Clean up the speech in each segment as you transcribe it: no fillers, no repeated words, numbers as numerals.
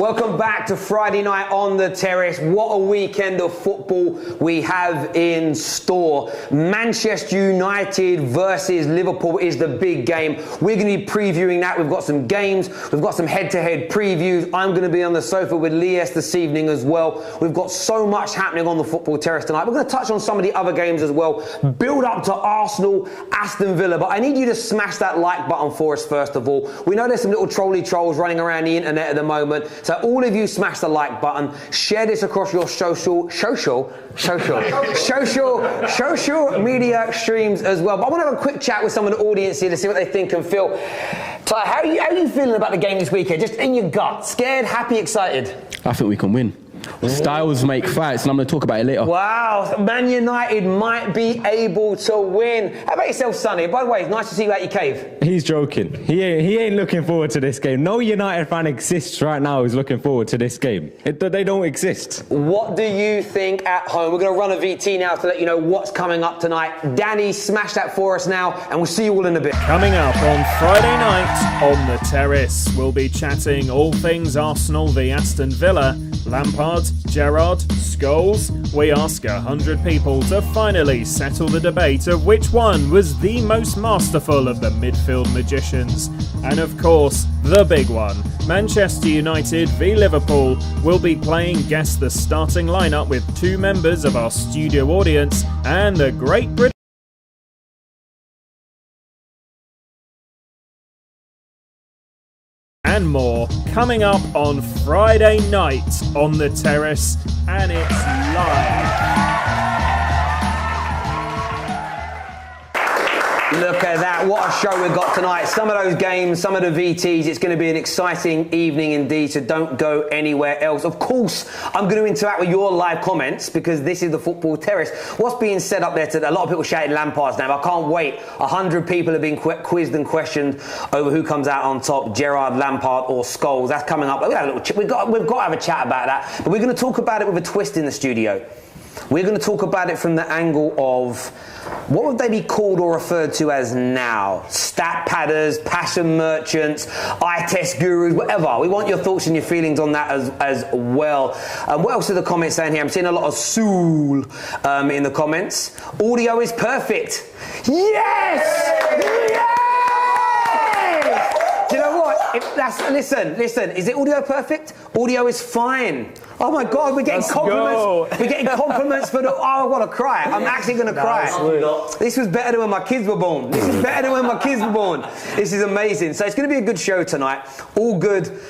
Welcome back to Friday night on the Terrace. What a weekend of football we have in store. Manchester United versus Liverpool is the big game. We're going to be previewing that. We've got some games. We've got some head-to-head previews. I'm going to be on the sofa with Lies this evening as well. We've got so much happening on the Football Terrace tonight. We're going to touch on some of the other games as well. Build up to Arsenal, Aston Villa. But I need you to smash that like button for us first of all. We know there's some little trolly trolls running around the internet at the moment. So all of you smash the like button. Share this across your social media streams as well. But I want to have a quick chat with some of the audience here to see what they think and feel. Ty, how are you feeling about the game this weekend? Just in your gut. Scared, happy, excited? I think we can win. Styles make fights, and I'm going to talk about it later. Wow, Man United might be able to win. How about yourself, Sonny? By the way, it's nice to see you out your cave. He's joking. He ain't looking forward to this game. No United fan exists right now who's looking forward to this game. They don't exist. What do you think at home? We're going to run a VT now to let you know what's coming up tonight. Danny, smash that for us now, and we'll see you all in a bit. Coming up on Friday night on the Terrace, we'll be chatting all things Arsenal v Aston Villa. Lampard, Gerrard, Scholes. We ask 100 people to finally settle the debate of which one was the most masterful of the midfield magicians. And of course, the big one, Manchester United v Liverpool. Will be playing Guess the Starting Lineup with two members of our studio audience and the Great British and more coming up on Friday night on the Terrace, and it's live. Look at that, what a show we've got tonight. Some of those games, some of the VTs, it's going to be an exciting evening indeed, so don't go anywhere else. Of course, I'm going to interact with your live comments because this is the Football Terrace. What's being said up there today? A lot of people shouting Lampard's name. I can't wait. 100 people have been quizzed and questioned over who comes out on top, Gerrard, Lampard or Scholes. That's coming up. We've got to have a chat about that, but we're going to talk about it with a twist in the studio. We're going to talk about it from the angle of what would they be called or referred to as now? Stat padders, passion merchants, eye test gurus, whatever. We want your thoughts and your feelings on that as well. What else are the comments saying here? I'm seeing a lot of soul in the comments. Audio is perfect. Yes! Yes! Do you know what? Listen. Is it audio perfect? Audio is fine. Oh my God, we're getting compliments. Go. We're getting compliments for the. Oh, I want to cry. I'm actually going to cry. This was better than when my kids were born. This is amazing. So it's going to be a good show tonight. All good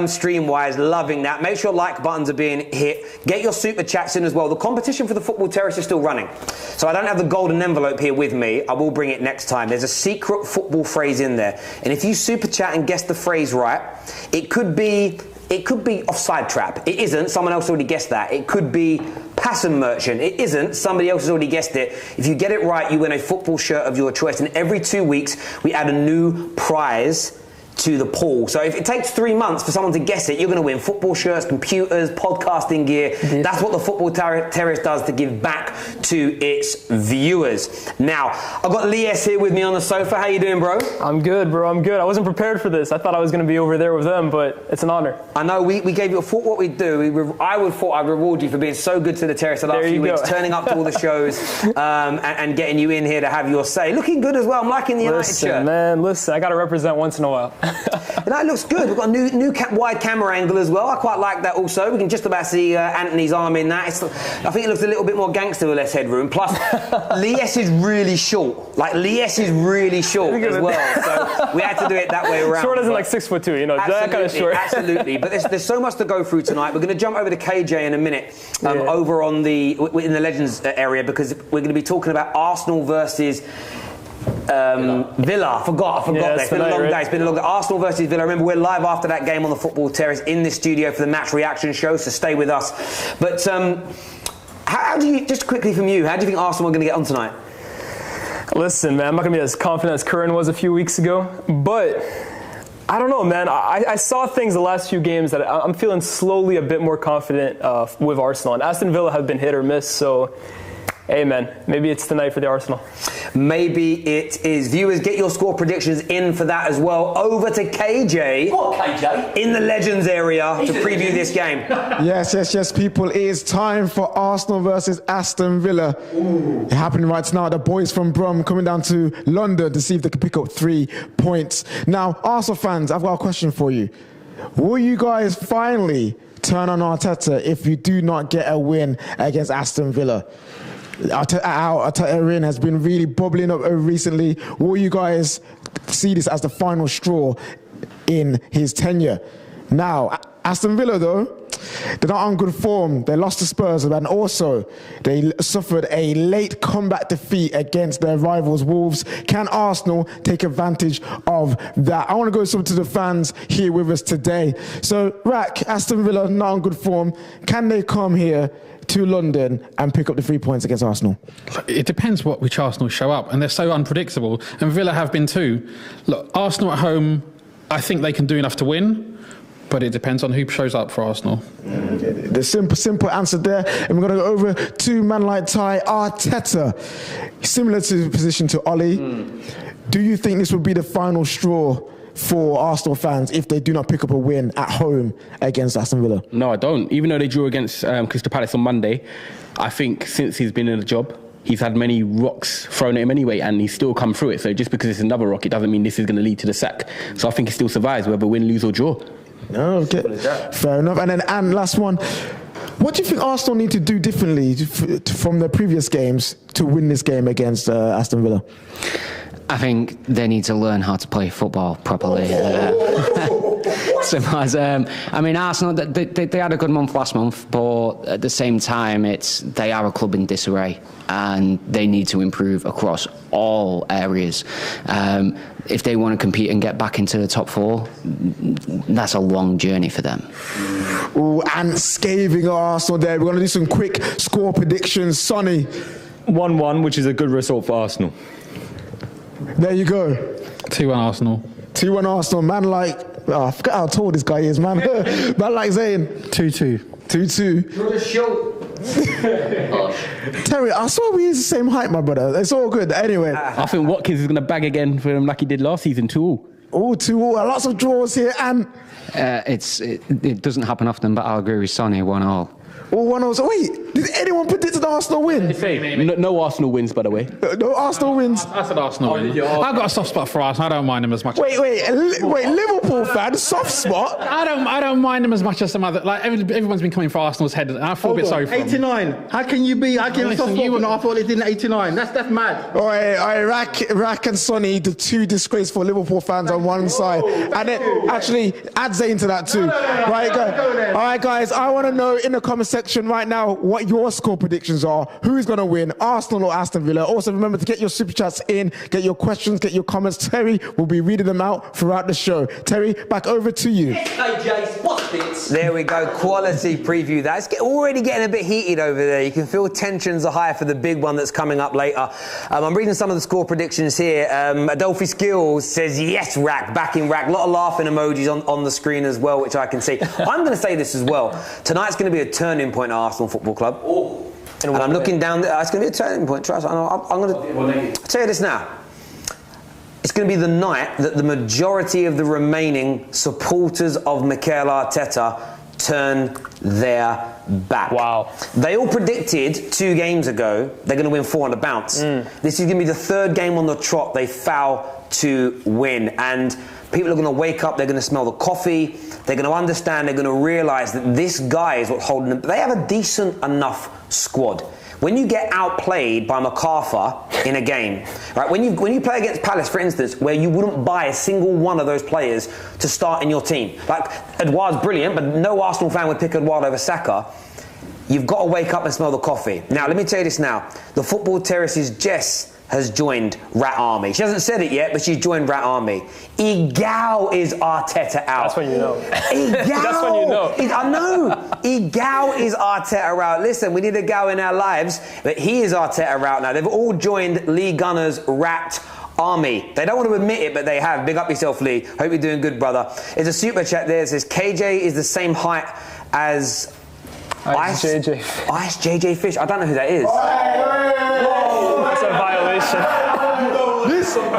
stream-wise. Loving that. Make sure like buttons are being hit. Get your super chats in as well. The competition for the Football Terrace is still running. So I don't have the golden envelope here with me. I will bring it next time. There's a secret football phrase in there. And if you super chat and guess the phrase right, it could be offside trap. It isn't. Someone else already guessed that. It could be passion merchant. It isn't. Somebody else has already guessed it. If you get it right, you win a football shirt of your choice. And every 2 weeks, we add a new prize to the pool. So if it takes 3 months for someone to guess it, you're going to win football shirts, computers, podcasting gear. That's what the Football Terrace does to give back to its viewers. Now, I've got Lies here with me on the sofa. How you doing, bro? I'm good, bro. I'm good. I wasn't prepared for this. I thought I was going to be over there with them, but it's an honor. I know. We gave you a thought what we'd do. I thought I'd reward you for being so good to the Terrace the last few weeks, turning up to all the shows and getting you in here to have your say. Looking good as well. I'm liking the United shirt. Listen, I got to represent once in a while. That looks good. We've got a new wide camera angle as well. I quite like that also. We can just about see Anthony's arm in that. I think it looks a little bit more gangster with less headroom. Plus, Lies is really short. Lies is really short as well. So we had to do it that way around. Short as in like 6'2", you know, that kind of short. Absolutely. But there's so much to go through tonight. We're going to jump over to KJ in a minute over in the Legends area because we're going to be talking about Arsenal versus Villa. I forgot. It's been a long day. It's been a long day. Arsenal versus Villa. Remember, we're live after that game on the Football Terrace in this studio for the match reaction show, so stay with us. But how do you, just quickly from you, how do you think Arsenal are going to get on tonight? Listen, man, I'm not going to be as confident as Curran was a few weeks ago, but I don't know, man. I saw things the last few games that I'm feeling slowly a bit more confident with Arsenal. And Aston Villa have been hit or miss, so Amen. Maybe it's tonight for the Arsenal. Maybe it is. Viewers, get your score predictions in for that as well. Over to KJ. What, KJ? In the Legends area to preview this game. Yes, people. It is time for Arsenal versus Aston Villa. It happening right now. The boys from Brum coming down to London to see if they can pick up 3 points. Now, Arsenal fans, I've got a question for you. Will you guys finally turn on Arteta if you do not get a win against Aston Villa? Arteta win has been really bubbling up recently. Will you guys see this as the final straw in his tenure? Now, Aston Villa, though, they're not on good form. They lost to Spurs, and also they suffered a late comeback defeat against their rivals Wolves. Can Arsenal take advantage of that? I want to go to the fans here with us today. So, Rack, Aston Villa not on good form. Can they come here to London and pick up the 3 points against Arsenal? It depends which Arsenal show up, and they're so unpredictable, and Villa have been too. Look, Arsenal at home, I think they can do enough to win, but it depends on who shows up for Arsenal. The simple answer there. And we're going to go over to man like Ty Arteta. Similar to the position to Ollie. Do you think this will be the final straw for Arsenal fans if they do not pick up a win at home against Aston Villa? No, I don't. Even though they drew against Crystal Palace on Monday, I think since he's been in the job, he's had many rocks thrown at him anyway, and he's still come through it. So just because it's another rock, it doesn't mean this is going to lead to the sack. So I think he still survives, whether win, lose or draw. Okay, fair enough. And last one, what do you think Arsenal need to do differently from their previous games to win this game against Aston Villa? I think they need to learn how to play football properly. Arsenal, they had a good month last month, but at the same time, they are a club in disarray, and they need to improve across all areas. If they want to compete and get back into the top 4, that's a long journey for them. Ooh, and scathing Arsenal there. We're going to do some quick score predictions. Sonny. 1-1, which is a good result for Arsenal. There you go. 2-1 Arsenal. 2-1 Arsenal. Man like... Oh, I forgot how tall this guy is, man. Man like Zayn. 2-2. 2-2. You're just short. Terry, I swear we use the same height, my brother. It's all good. Anyway. I think Watkins is going to bag again for him like he did last season, 2-2. Oh, 2-2. Lots of draws here. And it doesn't happen often, but I'll agree with Sonny, 1-1. Oh, 1-0. So wait, did anyone predict an Arsenal win? No Arsenal wins, by the way. No Arsenal wins. I said Arsenal win. I've got a soft spot for Arsenal. I don't mind them as much. Wait, Liverpool fan, soft spot? I don't mind them as much as some other. Like everyone's been coming for Arsenal's head, and I feel a bit sorry for them. 89. How can you soft spot when I thought it did in 89? That's mad. All right, Rack and Sonny, the two disgraceful Liverpool fans on one side. And then actually add Zayn to that too. All right, guys, I want to know in the comment section right now what your score predictions are. Who's going to win, Arsenal or Aston Villa? Also, remember to get your super chats in, get your questions, get your comments. Terry will be reading them out throughout the show. Terry, back over to you. There we go, quality preview. That's already getting a bit heated over there. You can feel tensions are high for the big one that's coming up later. I'm reading some of the score predictions here. Adolphe Skills says, yes, Rack, backing Rack. A lot of laughing emojis on the screen as well, which I can see. I'm going to say this as well. Tonight's going to be a turning point at Arsenal Football Club. And I'm looking down there. It's going to be a turning point. Trust. I'm going to tell you this now. It's going to be the night that the majority of the remaining supporters of Mikel Arteta turn their back. Wow. They all predicted 2 games ago they're going to win 4 on the bounce. This is going to be the 3rd game on the trot they foul to win. And people are going to wake up, they're going to smell the coffee, they're going to understand, they're going to realise that this guy is what's holding them. They have a decent enough squad. When you get outplayed by MacArthur in a game, right? When you play against Palace, for instance, where you wouldn't buy a single one of those players to start in your team. Like, Edouard's brilliant, but no Arsenal fan would pick Edouard over Saka. You've got to wake up and smell the coffee. Now, let me tell you this now. The Football Terrace's Jess has joined Rat Army. She hasn't said it yet, but she's joined Rat Army. Igao is Arteta out. That's when you know. Igao. That's when you know. I know. Igao is Arteta out. Listen, we need a Gao in our lives, but he is Arteta out now. They've all joined Lee Gunner's Rat Army. They don't want to admit it, but they have. Big up yourself, Lee. Hope you're doing good, brother. There's a super chat there. It says, KJ is the same height as Ice JJ. Ice JJ Fish. I don't know who that is. That's a violation.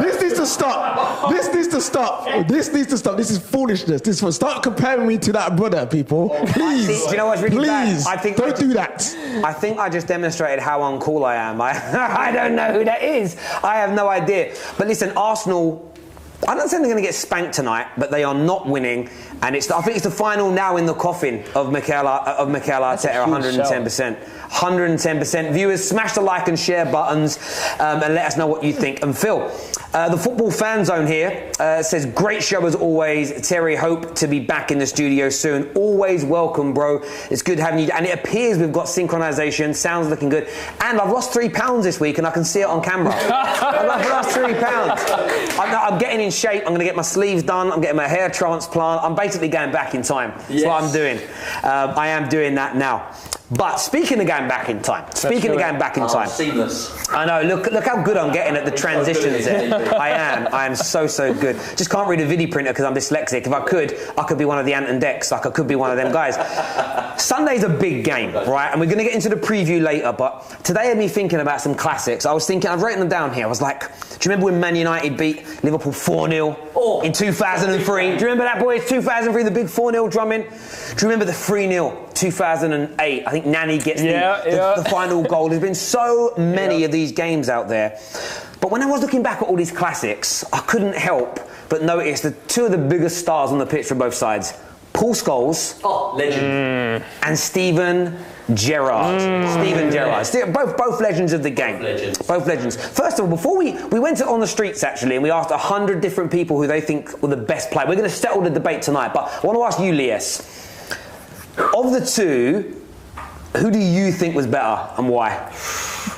This needs to stop. This needs to stop. This needs to stop. This is foolishness. Start comparing me to that brother, people. Please. Do you know what's really bad? Don't do that. I think I just demonstrated how uncool I am. I don't know who that is. I have no idea. But listen, Arsenal, I don't think they're going to get spanked tonight, but they are not winning. And I think it's the final now in the coffin of Mikel Arteta, 110%. 110%. Viewers, smash the like and share buttons and let us know what you think. And Phil, the Football Fan Zone here says, great show as always. Terry, hope to be back in the studio soon. Always welcome, bro. It's good having you. And it appears we've got synchronization. Sounds looking good. And I've lost 3 pounds this week and I can see it on camera. I've lost 3 pounds. I'm getting in shape. I'm going to get my sleeves done. I'm getting my hair transplant. I'm basically going back in time. That's what I'm doing. I am doing that now. But speaking of going back in time, seamless. I know, look how good I'm getting at the transitions there. I am so good. Just can't read a video printer because I'm dyslexic. If I could be one of the Ant and Dex, like I could be one of them guys. Sunday's a big game, right? And we're going to get into the preview later, but today had me thinking about some classics. I was thinking, I've written them down here. I was like, do you remember when Man United beat Liverpool 4-0 in 2003? Do you remember that, boys? 2003, the big 4-0 drumming? Do you remember the 3-0 2008? I think Nani gets the final goal. There's been so many of these games out there. But when I was looking back at all these classics, I couldn't help but notice the 2 of the biggest stars on the pitch from both sides. Paul Scholes, legend, and Steven Gerrard. Steven Gerrard, both legends of the game. Both legends. First of all, before we went on the streets actually, and we asked 100 different people who they think were the best player. We're going to settle the debate tonight, but I want to ask you, Lies, of the 2, who do you think was better and why?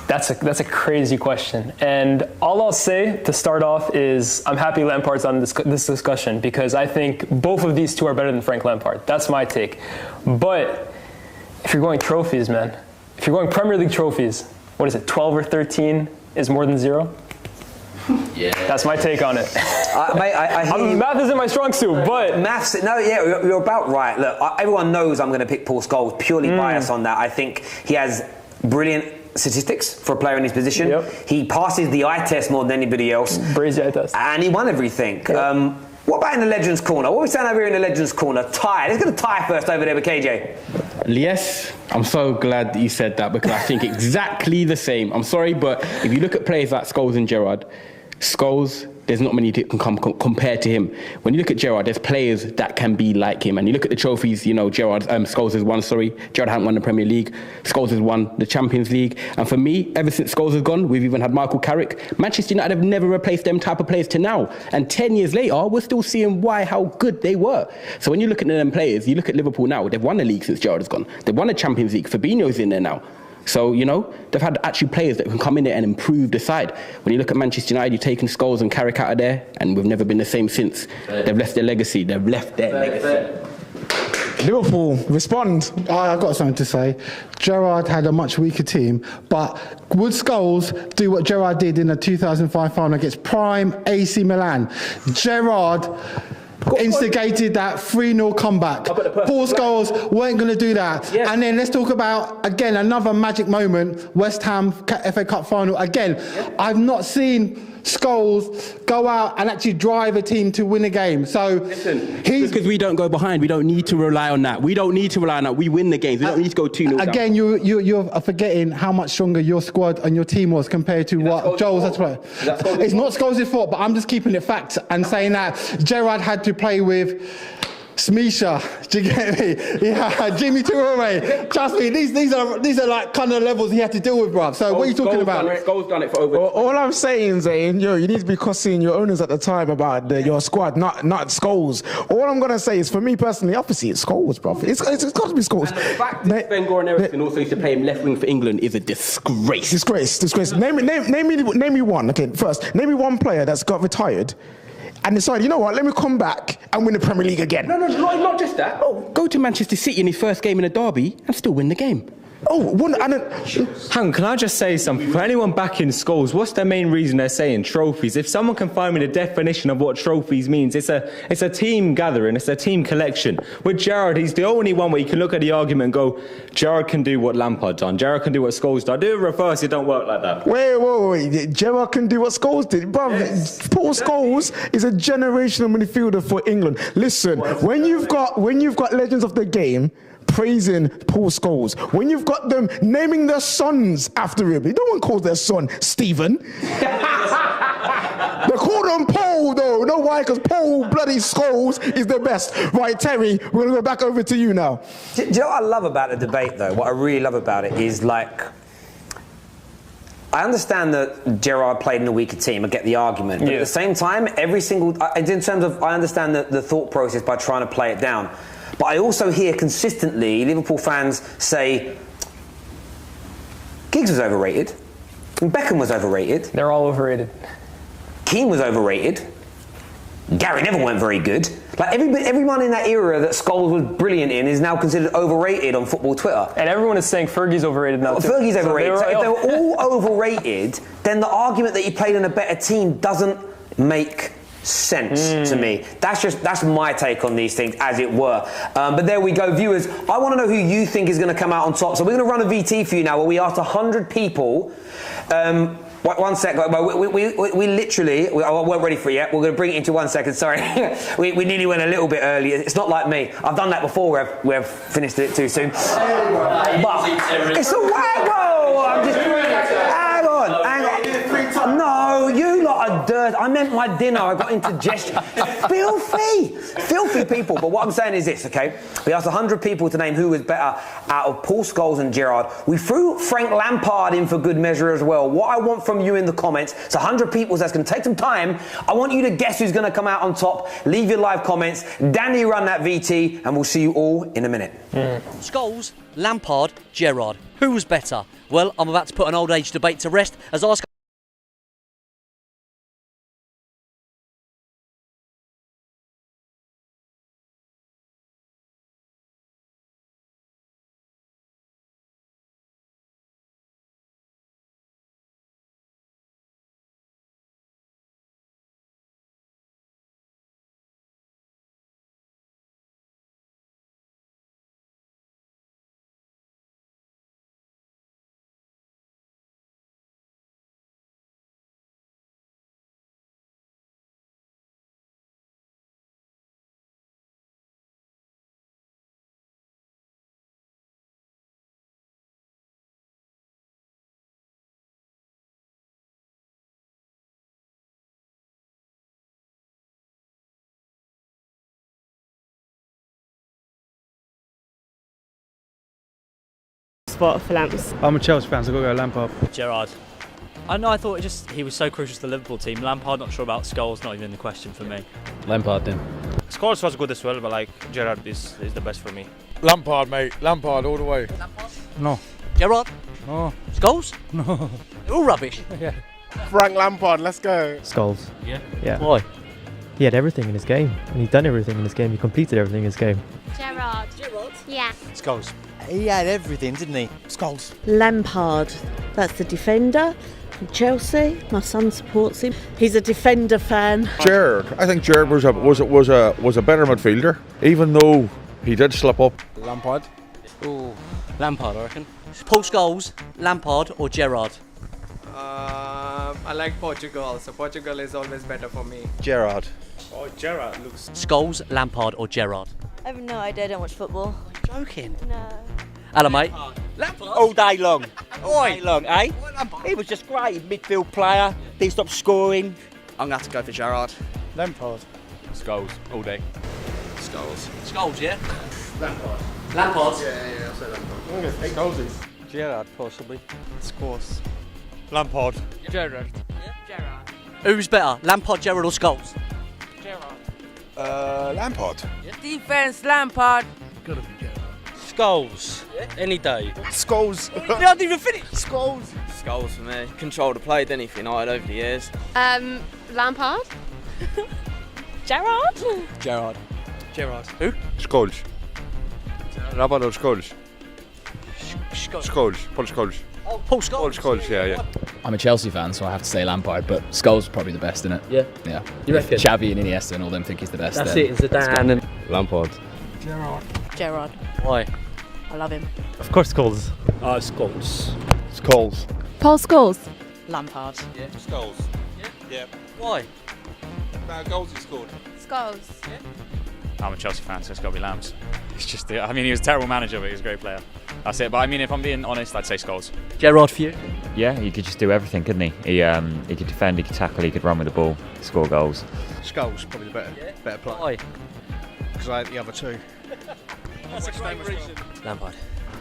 That's a crazy question. And all I'll say to start off is I'm happy Lampard's on this discussion because I think both of these 2 are better than Frank Lampard. That's my take. But if you're going trophies, man, if you're going Premier League trophies, what is it, 12 or 13 is more than 0? Yeah. That's my take on it. Math isn't my strong suit, but... Maths, you're about right. Look, everyone knows I'm going to pick Paul Scholes, purely biased on that. I think he has brilliant statistics for a player in his position. Yep. He passes the eye test more than anybody else. Brazy eye test. And he won everything. Yep. What about in the Legends Corner? What are we saying over here in the Legends Corner? Tie. Let's get a tie first over there with KJ. Yes, I'm so glad that you said that because I think exactly the same. I'm sorry, but if you look at players like Scholes and Gerrard, Scholes, there's not many that can come compared to him. When you look at Gerrard, there's players that can be like him. And you look at the trophies, Scholes has won, Gerrard hasn't won the Premier League. Scholes has won the Champions League. And for me, ever since Scholes has gone, we've even had Michael Carrick. Manchester United have never replaced them type of players to now. And 10 years later, we're still seeing how good they were. So when you look at them players, you look at Liverpool now, they've won the league since Gerrard has gone. They've won the Champions League. Fabinho's in there now. So, they've had actually players that can come in there and improve the side. When you look at Manchester United, you've taken Scholes and Carrick out of there, and we've never been the same since. They've left their legacy. They've left their legacy. Liverpool, respond. I've got something to say. Gerrard had a much weaker team, but would Scholes do what Gerrard did in the 2005 final against prime AC Milan? Gerrard instigated that 3-0 comeback. Paul Scholes weren't going to do that. Yeah. And then let's talk about, again, another magic moment, West Ham FA Cup final. Again, I've not seen Scholes go out and actually drive a team to win a game. So because we don't go behind. We don't need to rely on that. We win the games. We don't need to go 2-0 down. Again, you're forgetting how much stronger your squad and your team was compared to what Joel's had to play. It's not Scholes' fault, but I'm just keeping it fact and saying that Gerrard had to play with Smisha, do you get me? Yeah, Jimmy Toure. Trust me, these are like kind of levels he had to deal with, bruv. So what are you talking about? Scholes done it for over. All I'm saying, Zayn, you need to be cussing your owners at the time about your squad, not Scholes. All I'm gonna say is, for me personally, obviously it's Scholes, bruv. It's got to be Scholes. And the fact that Wenger and Ericsson also used to play him left wing for England is a disgrace. Disgrace. Name me one. Okay, first, name me one player that's got retired and decided, you know what, let me come back and win the Premier League again. No, not just that. Oh, go to Manchester City in his first game in a derby and still win the game. Hang on, can I just say something? For anyone backing Scholes, what's the main reason they're saying trophies? If someone can find me the definition of what trophies means, it's a team gathering, it's a team collection. With Gerrard, he's the only one where you can look at the argument and go, Gerrard can do what Lampard done, Gerrard can do what Scholes done. Do it reverse, it don't work like that. Wait. Gerrard can do what Scholes did. Bruv, yes. Paul Scholes is a generational midfielder for England. Listen, when you've got legends of the game praising Paul Scholes, when you've got them naming their sons after him, no one calls their son Stephen. They call him Paul though. No, why? Because Paul bloody Scholes is the best. Right, Terry, we're gonna go back over to you now. Do you know what I love about the debate though? What I really love about it is like, I understand that Gerrard played in a weaker team. I get the argument, but at the same time, in terms of, I understand the thought process by trying to play it down. But I also hear consistently Liverpool fans say Giggs was overrated, and Beckham was overrated. They're all overrated. Keane was overrated. Gary Neville weren't very good. Like everyone in that era that Scholes was brilliant in is now considered overrated on football Twitter. And everyone is saying Fergie's overrated now too. Fergie's overrated. So if they were all overrated, then the argument that he played in a better team doesn't make sense to me. That's my take on these things, as it were. But there we go, viewers. I want to know who you think is going to come out on top. So we're going to run a VT for you now, where we asked 100 people. One sec. We literally. I weren't ready for it yet. We're going to bring it into 1 second. Sorry, we nearly went a little bit early. It's not like me. I've done that before. Where I've finished it too soon. But it's a waggle. I'm just. Hang on. No, you lot are dirt. I meant my dinner. I got indigestion. Filthy people. But what I'm saying is this, okay? We asked 100 people to name who was better out of Paul Scholes and Gerrard. We threw Frank Lampard in for good measure as well. What I want from you in the comments, it's 100 people, so that's going to take some time. I want you to guess who's going to come out on top. Leave your live comments. Danny, run that VT, and we'll see you all in a minute. Scholes, Lampard, Gerrard. Who was better? Well, I'm about to put an old age debate to rest as I ask. Spot for Lamps. I'm a Chelsea fan, so I've got to go Lampard. Gerrard. I know, I thought he was so crucial to the Liverpool team. Lampard, not sure about. Scholes, not even in the question for me. Lampard then. Scholes was good as well, but like Gerrard is the best for me. Lampard, mate. Lampard all the way. Lampard? No. Gerrard? No. Scholes? No. They're all rubbish. Yeah. Frank Lampard, let's go. Scholes. Yeah? Why? He had everything in his game, and he'd done everything in his game. He completed everything in his game. Gerrard. Yeah. Scholes. He had everything, didn't he? Scholes. Lampard. That's the defender from Chelsea. My son supports him. He's a defender fan. Gerrard. I think Gerrard was a better midfielder, even though he did slip up. Lampard. Ooh, Lampard, I reckon. Paul Scholes, Lampard or Gerrard? I like Portugal, so Portugal is always better for me. Gerrard. Oh, Gerrard looks. Scholes, Lampard or Gerrard? I have no idea. I don't watch football. Joking. No. Hello, mate. Lampard. All day long. All day long, eh? He was just great. Midfield player. Didn't stop scoring. I'm going to have to go for Gerrard. Lampard. Scholes all day. Scholes. Scholes, yeah? Lampard. Lampard? Yeah, I'll say Lampard. Scholes. Gerrard, possibly. Scores. Lampard. Gerrard. Gerrard. Who's better, Lampard, Gerrard or Scholes? Lampard. Defense, Lampard. Gotta be Gerrard. Scholes. Any day. Scholes. They didn't even finish. Scholes. Scholes for me. Controlled the play, didn't he, for United over the years? Lampard. Gerrard. Gerrard. Gerrard. Who? Scholes. Lampard or Scholes? Scholes. Paul Scholes. Oh, Paul Scholes. Paul Scholes, yeah. I'm a Chelsea fan, so I have to say Lampard, but Scholes is probably the best in it. Yeah. Yeah. You reckon? Xavi and Iniesta and all them think he's the best. That's then it, Zidane and... Lampard. Gerrard. Why? I love him. Of course, Scholes. Scholes. Scholes. Paul Scholes. Lampard. Yeah. Scholes. Yeah. Why? Goals he scored. Scholes. I'm a Chelsea fan, so it's got to be Lambs. It's just, I mean, he was a terrible manager, but he was a great player. That's it. But I mean, if I'm being honest, I'd say Scholes. Gerrard for you? Yeah, he could just do everything, couldn't he? He could defend, he could tackle, he could run with the ball, score goals. Scholes, probably the better player. Why? Because I hate the other two. That's a great reason. Lampard.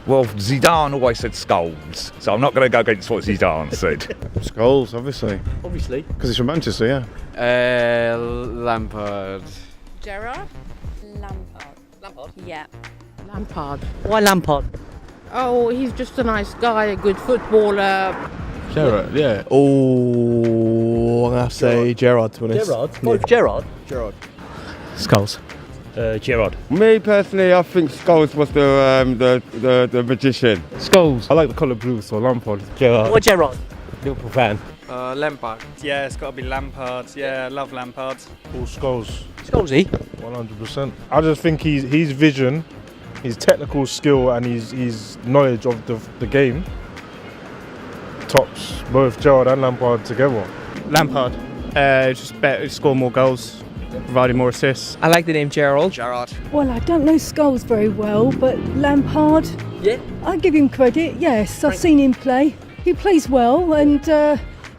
Well, Zidane always said Scholes, so I'm not going to go against what Zidane said. Scholes, obviously. Obviously. Because he's from Manchester, yeah. Lampard. Gerrard. Lampard. Lampard? Yeah. Lampard. Why Lampard? Oh, he's just a nice guy, a good footballer. Gerrard, yeah. Oh, I'm going to say Gerrard, to be honest. Gerrard? Why Gerrard? Gerrard. Scholes. Gerrard. Me personally, I think Scholes was the magician. Scholes. I like the colour blue, so Lampard. Gerrard. Why Gerrard? Liverpool fan. Lampard. Yeah, it's got to be Lampard. Yeah, I love Lampard. Paul Scholes. Scholesy? 100%. I just think his vision, his technical skill and his knowledge of the game tops both Gerrard and Lampard together. Lampard. Just better, score more goals, providing more assists. I like the name Gerald. Gerrard. Well, I don't know Scholes very well, but Lampard, Yeah. I give him credit, yes. I've seen him play. He plays well, and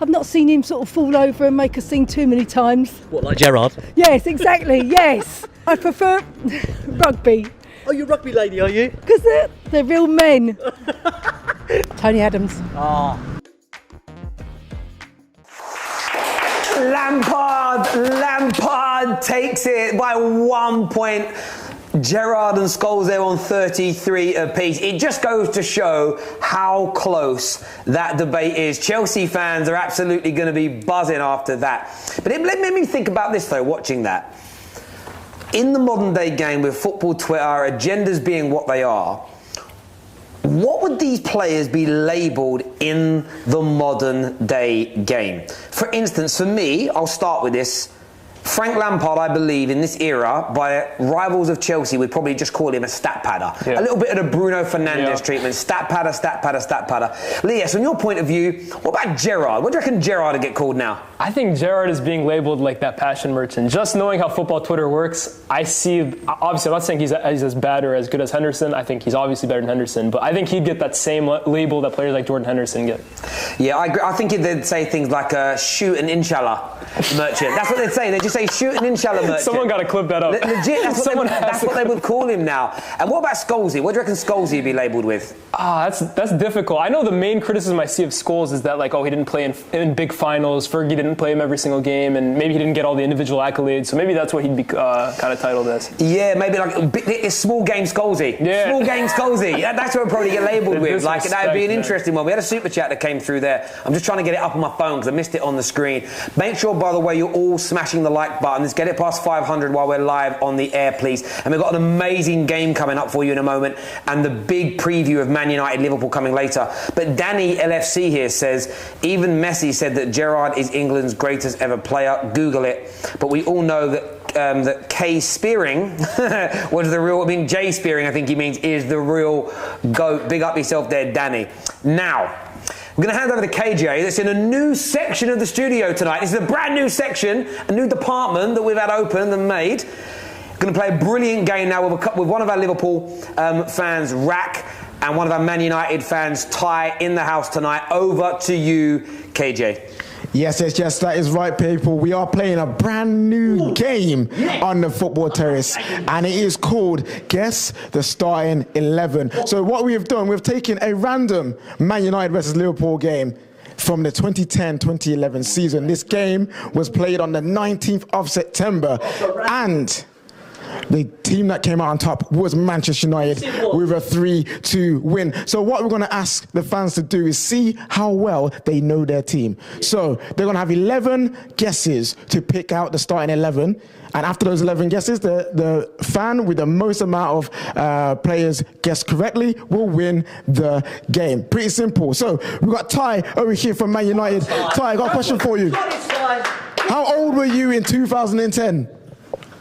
I've not seen him sort of fall over and make a scene too many times. What, like Gerrard? Yes, exactly, yes. I prefer rugby, Oh, you're a rugby lady, are you? because they're real men. Tony Adams. Ah. Lampard takes it by 1 point. Gerrard and Scholes there on 33 apiece. It just goes to show how close that debate is. Chelsea fans are absolutely going to be buzzing after that. But it made me think about this though, watching that. In the modern day game with football, Twitter, agendas being what they are, what would these players be labelled in the modern day game? For instance, for me, I'll start with this. Frank Lampard, I believe, in this era, by rivals of Chelsea, would probably just call him a stat padder. Yeah. A little bit of the Bruno Fernandes treatment. Stat padder, stat padder, stat padder. Lias, from your point of view, what about Gerrard? What do you reckon Gerrard would get called now? I think Gerrard is being labelled like that passion merchant. Just knowing how football Twitter works, I see, obviously I'm not saying he's as bad or as good as Henderson. I think he's obviously better than Henderson, but I think he'd get that same label that players like Jordan Henderson get. Yeah, I agree. I think they'd say things like shoot and inshallah merchant. That's what they'd say. They'd just say shoot and inshallah merchant. Someone got to clip that up. Legit, that's what they would call him now. And what about Scholesy? What do you reckon Scholesy would be labelled with? That's difficult. I know the main criticism I see of Scholes is that, like, he didn't play in big finals. Fergie didn't play him every single game, and maybe he didn't get all the individual accolades. So maybe that's what he'd be kind of titled as. Yeah, maybe like a small game Scholesy. Yeah. Small game Scholesy. That's what it'd probably get labelled with. Like, that would be an interesting one. We had a super chat that came through there. I'm just trying to get it up on my phone because I missed it on the screen. Make sure, by the way, you're all smashing the like button. Let's get it past 500 while we're live on the air, please. And we've got an amazing game coming up for you in a moment, and the big preview of Man United Liverpool coming later. But Danny LFC here says, even Messi said that Gerrard is England's greatest ever player. Google it. But we all know that that Kay Spearing was the real, Jay Spearing, I think he means, is the real GOAT. Big up yourself there, Danny. Now, we're going to hand over to KJ. That's in a new section of the studio tonight. This is a brand new section, a new department that we've had opened and made. We're going to play a brilliant game now with one of our Liverpool fans, Rack, and one of our Man United fans, Ty, in the house tonight. Over to you, KJ. Yes, that is right, people. We are playing a brand new game on the Football Terrace, and it is called Guess the Starting 11. So what we have done, we've taken a random Man United versus Liverpool game from the 2010-2011 season. This game was played on the 19th of September, and the team that came out on top was Manchester United with a 3-2 win. So what we're going to ask the fans to do is see how well they know their team. So they're going to have 11 guesses to pick out the starting 11. And after those 11 guesses, the fan with the most amount of players guessed correctly will win the game. Pretty simple. So we've got Ty over here from Man United. Ty, I got a question for you. How old were you in 2010?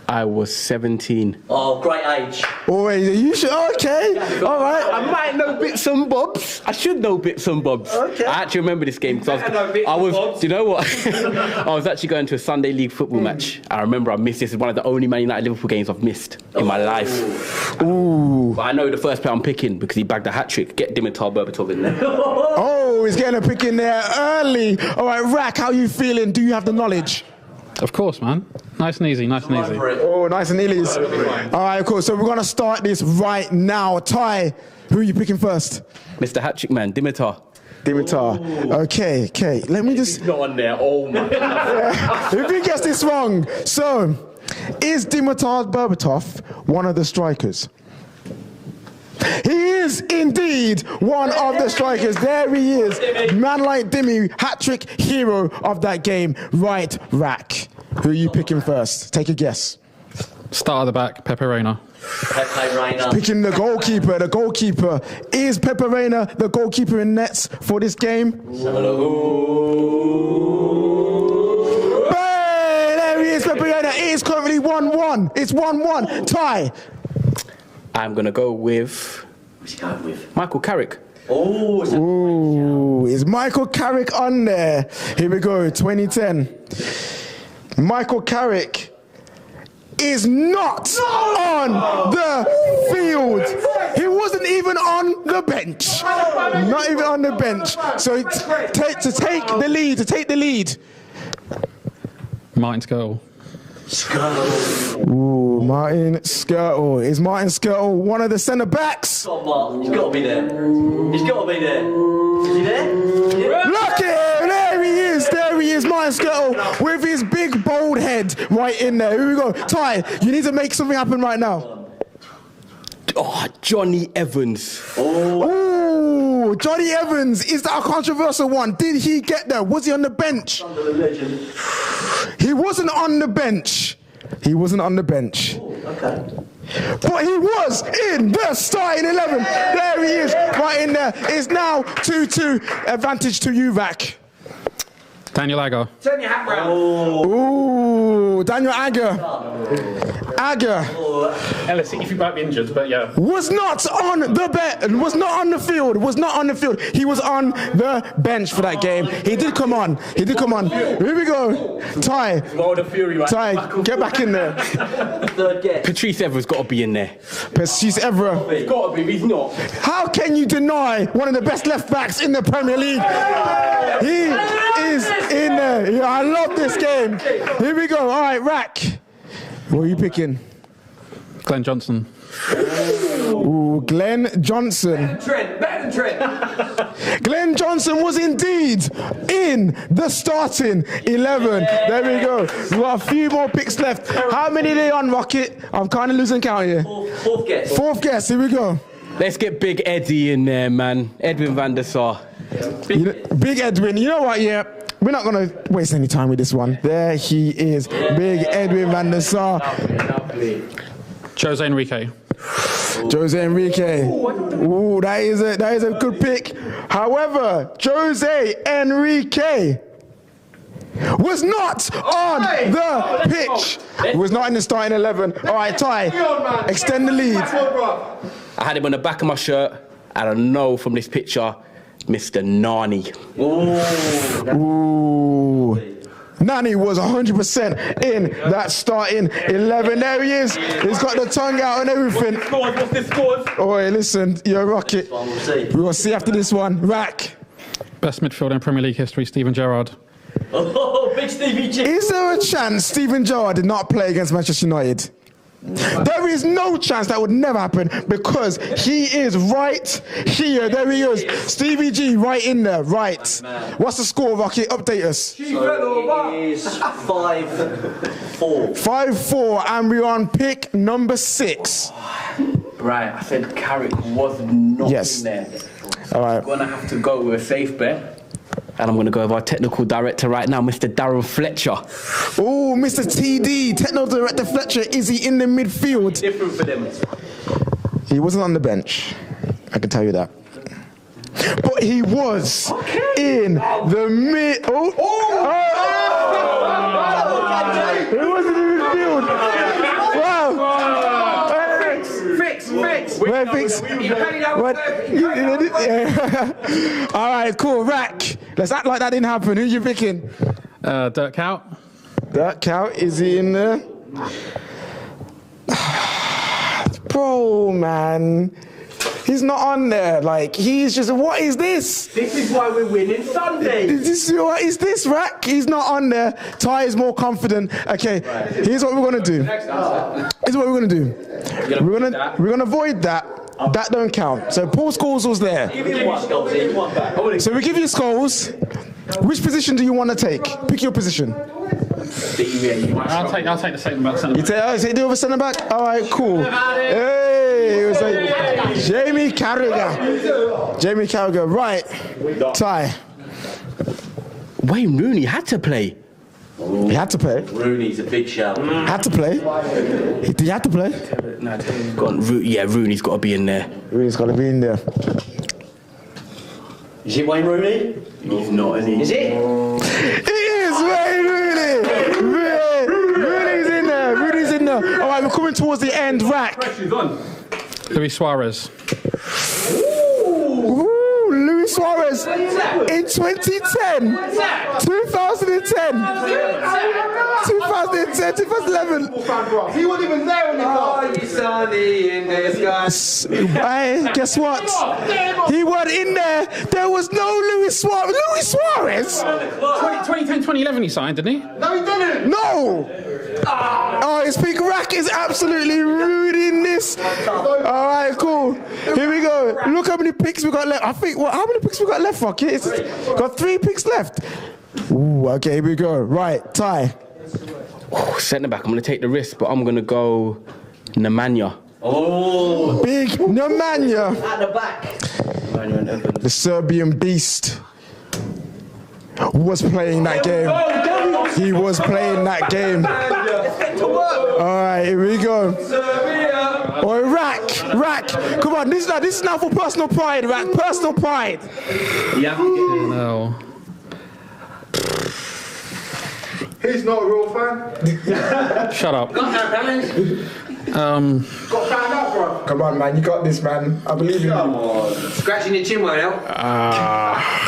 I was 17. Oh, great age. Oh, you should. Okay. All right. I might know bits and bobs. I should know bits and bobs. Okay. I actually remember this game because I was. Do you know what? I was actually going to a Sunday League football match. I remember I missed this. It's one of the only Man United Liverpool games I've missed in my life. Ooh. But I know the first player I'm picking because he bagged a hat trick. Get Dimitar Berbatov in there. Oh, he's getting a pick in there early. All right, Rack, how you feeling? Do you have the knowledge? Of course, man. Nice and easy, nice and easy. Oh, nice and easy. All right, cool. So we're going to start this right now. Ty, who are you picking first? Mr. Hat-trick man, Dimitar. Okay. Let me just... He's not on there. Oh, my God. If you guess this wrong. So, is Dimitar Berbatov one of the strikers? He is indeed one of the strikers. There he is. Man like Dimmy, hat-trick hero of that game. Right, Rack. Who are you picking first? Take a guess. Start at the back, Pepe Reina. Pepe Reina. Picking the goalkeeper. The goalkeeper. Is Pepe Reina the goalkeeper in nets for this game? Let's have a look. Hey, there he is, Pepe Reina. It is currently 1-1. It's 1-1. Tie. I'm going to go with... What's he going with? Michael Carrick. Oh, Ooh, is Michael Carrick on there? Here we go, 2010. Michael Carrick is not on the field. He wasn't even on the bench. Not even on the bench. So to take the lead. Martin Skirtle. Ooh, Martin Skirtle. Is Martin Skirtle one of the centre backs? He's got to be there. He's got to be there. Is he there? Yeah. Look at him! There he is, Martin Skirtle, with his big bold head right in there. Here we go. Ty, you need to make something happen right now. Oh, Johnny Evans. Oh, Johnny Evans. Is that a controversial one? Did he get there? Was he on the bench? He wasn't on the bench. Okay. But he was in the starting 11. There he is, right in there. It's now 2-2. Advantage to you, Vac. Daniel Agger. Turn your hat round. Ooh, Daniel Agger. Ellis, if you might be injured, but yeah. Was not on the field. He was on the bench for that game. He did come on. Here we go. Ty, get back in there. Third guess. Patrice Evra's got to be in there. Patrice Evra. He's got to be, he's not. How can you deny one of the best left backs in the Premier League? He is in there. Yeah, I love this game. Here we go. All right, Rack. What are you picking? Glenn Johnson. Ooh, Glenn Johnson. Better than Trent. Glenn Johnson was indeed in the starting 11. There we go. We've got a few more picks left. How many are they on, Rocket? I'm kind of losing count here. Fourth guess. Here we go. Let's get Big Eddie in there, man. Edwin van der Sar. Big Edwin. You know what, yeah. We're not going to waste any time with this one. There he is. Big Edwin van der Sar. Jose Enrique. Ooh, that is a good pick. However, Jose Enrique was not on the pitch. Was not in the starting 11. All right, Ty, extend the lead. I had him on the back of my shirt, and I know from this picture, Mr. Nani. Ooh. Nani was 100% in that starting 11. There he is. He's got the tongue out and everything. What's the scores? Oh, hey, listen, you're a rocket. We'll see after this one. Rack. Best midfielder in Premier League history, Steven Gerrard. Oh, big Stevie G. Is there a chance Steven Gerrard did not play against Manchester United? There is no chance that would never happen because he is right here. There he is. Stevie G right in there. Right. What's the score, Rocky? Update us. So it is 5-4. 5-4, and we're on pick number 6. Right, I said Carrick was not in there. All right. I'm going to have to go with a safe bet. And I'm going to go with our technical director right now, Mr. Darren Fletcher. Oh, Mr. TD, technical director Fletcher. Is he in the midfield? Different for them. He wasn't on the bench. I can tell you that. But he was in the mid. He was in the midfield. Wow. Fix. All right, cool. Rack. Let's act like that didn't happen. Who you picking? Dirk Kuyt. Dirk Kuyt, is he in there? Bro, man. He's not on there. Like, he's just, what is this? This is why we're winning Sunday. What is this, Rack? He's not on there. Ty is more confident. Okay, here's what we're going to do. We're going to avoid that. That don't count. So Paul Scholes was there. So we give you Scholes. Which position do you want to take? Pick your position. I'll take the centre-back. You take the other centre-back? All right, cool. Hey, it was like Jamie Carragher. Right, Ty. Wayne Rooney had to play. He had to play. Rooney's a big shout. Had to play. Did he have to play? Rooney's got to be in there. Rooney's got to be in there. Is it Wayne Rooney? He's not, is he? Is it? It is Wayne Rooney. Rooney's in there. All right, we're coming towards the end. Rack. Luis Suarez. Luis Suarez in 2010, 2011. He wasn't even there when he got. Sunny in this guys. Hey, guess what? He wasn't in there. There was no Luis Suarez. Luis Suarez? 2010, 2011 he signed, didn't he? No, he didn't. No. Oh, his pick. Rack is absolutely ruining this. All right, cool. Here we go. Look how many picks we got left. I think, how many picks we got left, Rocky? It's got 3 picks left. Ooh, okay, here we go. Right, Ty. Centre back. I'm going to take the risk, but I'm going to go Nemanja. Oh, big Nemanja. At the back. The Serbian beast was playing that game. He was playing that game. All right, here we go. Oh, Rack. Come on, this is now for personal pride, Rack. Personal pride. Yeah. No. He's not a real fan. Shut up. Got found out, bro. Come on, man. You got this, man. I believe in you. Scratching your chin right now.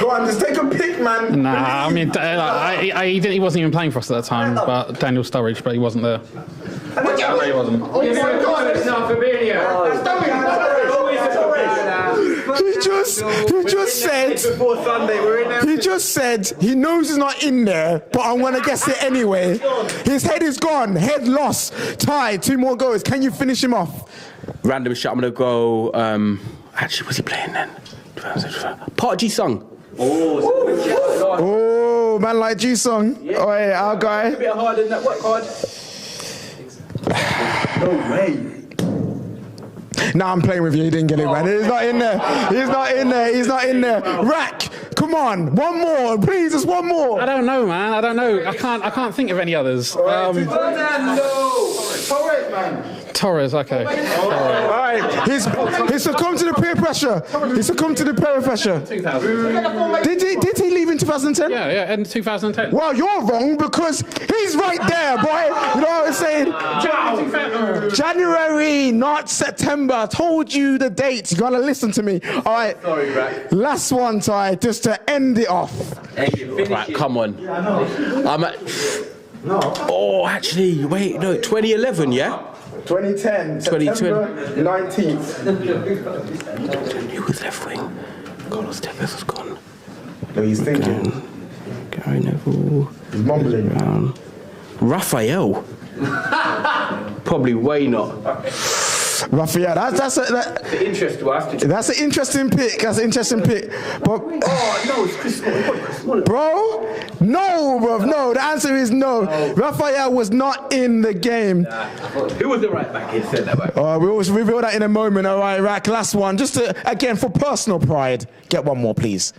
Go on, just take a pic, man. Nah, I mean, he wasn't even playing for us at that time, but Daniel Sturridge, but he wasn't there. He wasn't. Oh my God, it's not Fabinho. He just said he knows he's not in there, but I'm gonna guess it anyway. His head is gone, head lost. Ty, 2 more goals. Can you finish him off? Random shot. I'm going to go. Actually, was he playing then? Park Ji-sung. Oh, man like Ji-sung. Yeah. Oh, hey, our guy. A bit harder than that work hard. No way. Nah, I'm playing with you. He didn't get it, man. He's not in there. Rack, come on. One more, please. Just one more. I don't know, man. I can't think of any others. Torres, man. Torres, okay. All right. He succumbed to the peer pressure. 2000. Did he leave in 2010? Yeah, end of 2010. Well, you're wrong because he's right there, boy. You know what I'm saying? January, not September. I told you the dates. You gotta listen to me. All right. Sorry, Rack. Last one, Ty, just to end it off. Right, come on. I'm at. No. Oh, actually, wait, no, 2011, yeah? 2010, September 19th. Who was left wing? Carlos Tevez was gone. No, he's thinking. Gary Neville. He's mumbling. Raphael. Probably way not. Raphael, that's an interesting pick. That's an interesting pick. But it's Chris Smalling. Bro, no, bro, no. The answer is no. Raphael was not in the game. Who was the right back? He said that back. We'll reveal that in a moment. All right, Rack. Last one. Just to, again, for personal pride, get one more, please.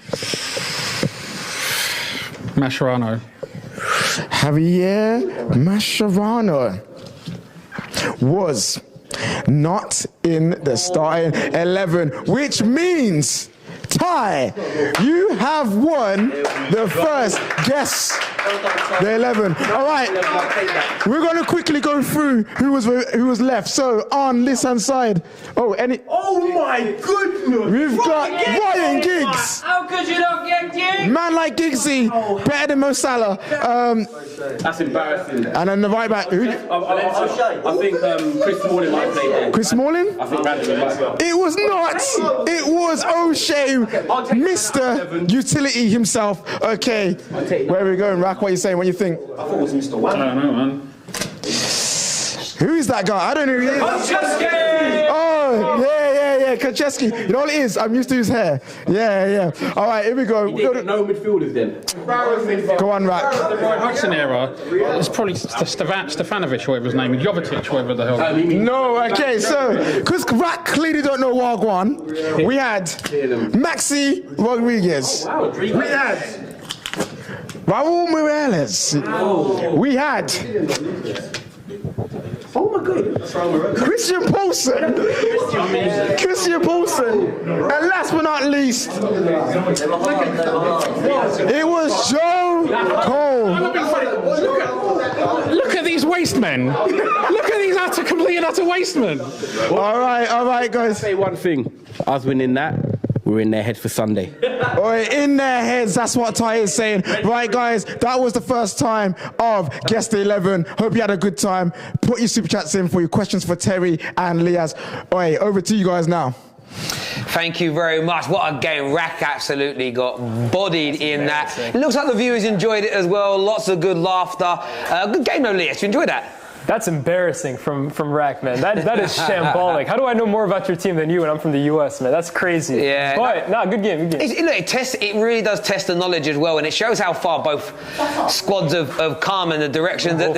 Mascherano. Javier Mascherano was not in the starting 11, which means, Ty, you have won the first guess the 11. All right, we're going to quickly go through who was left. So on this hand side, oh my goodness, we've got Ryan Giggs. How could you not get Giggs? Man like Giggsy, better than Mo Salah. That's embarrassing. And then the right back, who? I think Chris Smalling might play there. Chris Smalling? I think Randomly might play. It was not. It was O'Shea, Mr. Utility himself. Okay, where are we going, Rack? What are you saying? What do you think? I thought it was Mr. One. I don't know, man. Who is that guy? I don't know who he is. Oh, yeah, Kaczewski. You know what it is? I'm used to his hair. Yeah. All right, here we go. No midfielders then. Go on, Rack. The Roy Hodgson era, it's probably Stefanovic, whatever his name is, Jovetic, whatever the hell. No, okay, so, because Rack clearly don't know Wagwan, we had Maxi Rodriguez. We had Raul Morales. We had Christian Poulsen. And last but not least, it was Joe Cole. Look at these waste men. Look at these complete and utter waste men. All right, guys. Say one thing. Us winning that, we're in their heads for Sunday. In their heads, that's what Ty is saying. Right, guys, that was the first time of Guess the 11. Hope you had a good time. Put your super chats in for your questions for Terry and Liaz. Over to you guys now. Thank you very much. What a game. Rack absolutely got bodied in that. It looks like the viewers enjoyed it as well. Lots of good laughter. Good game, no, Liaz. You enjoyed that? That's embarrassing from Rack, man. That is shambolic. How do I know more about your team than you when I'm from the US, man? That's crazy. Yeah. But, good game. It really does test the knowledge as well, and it shows how far both squads have come and the directions that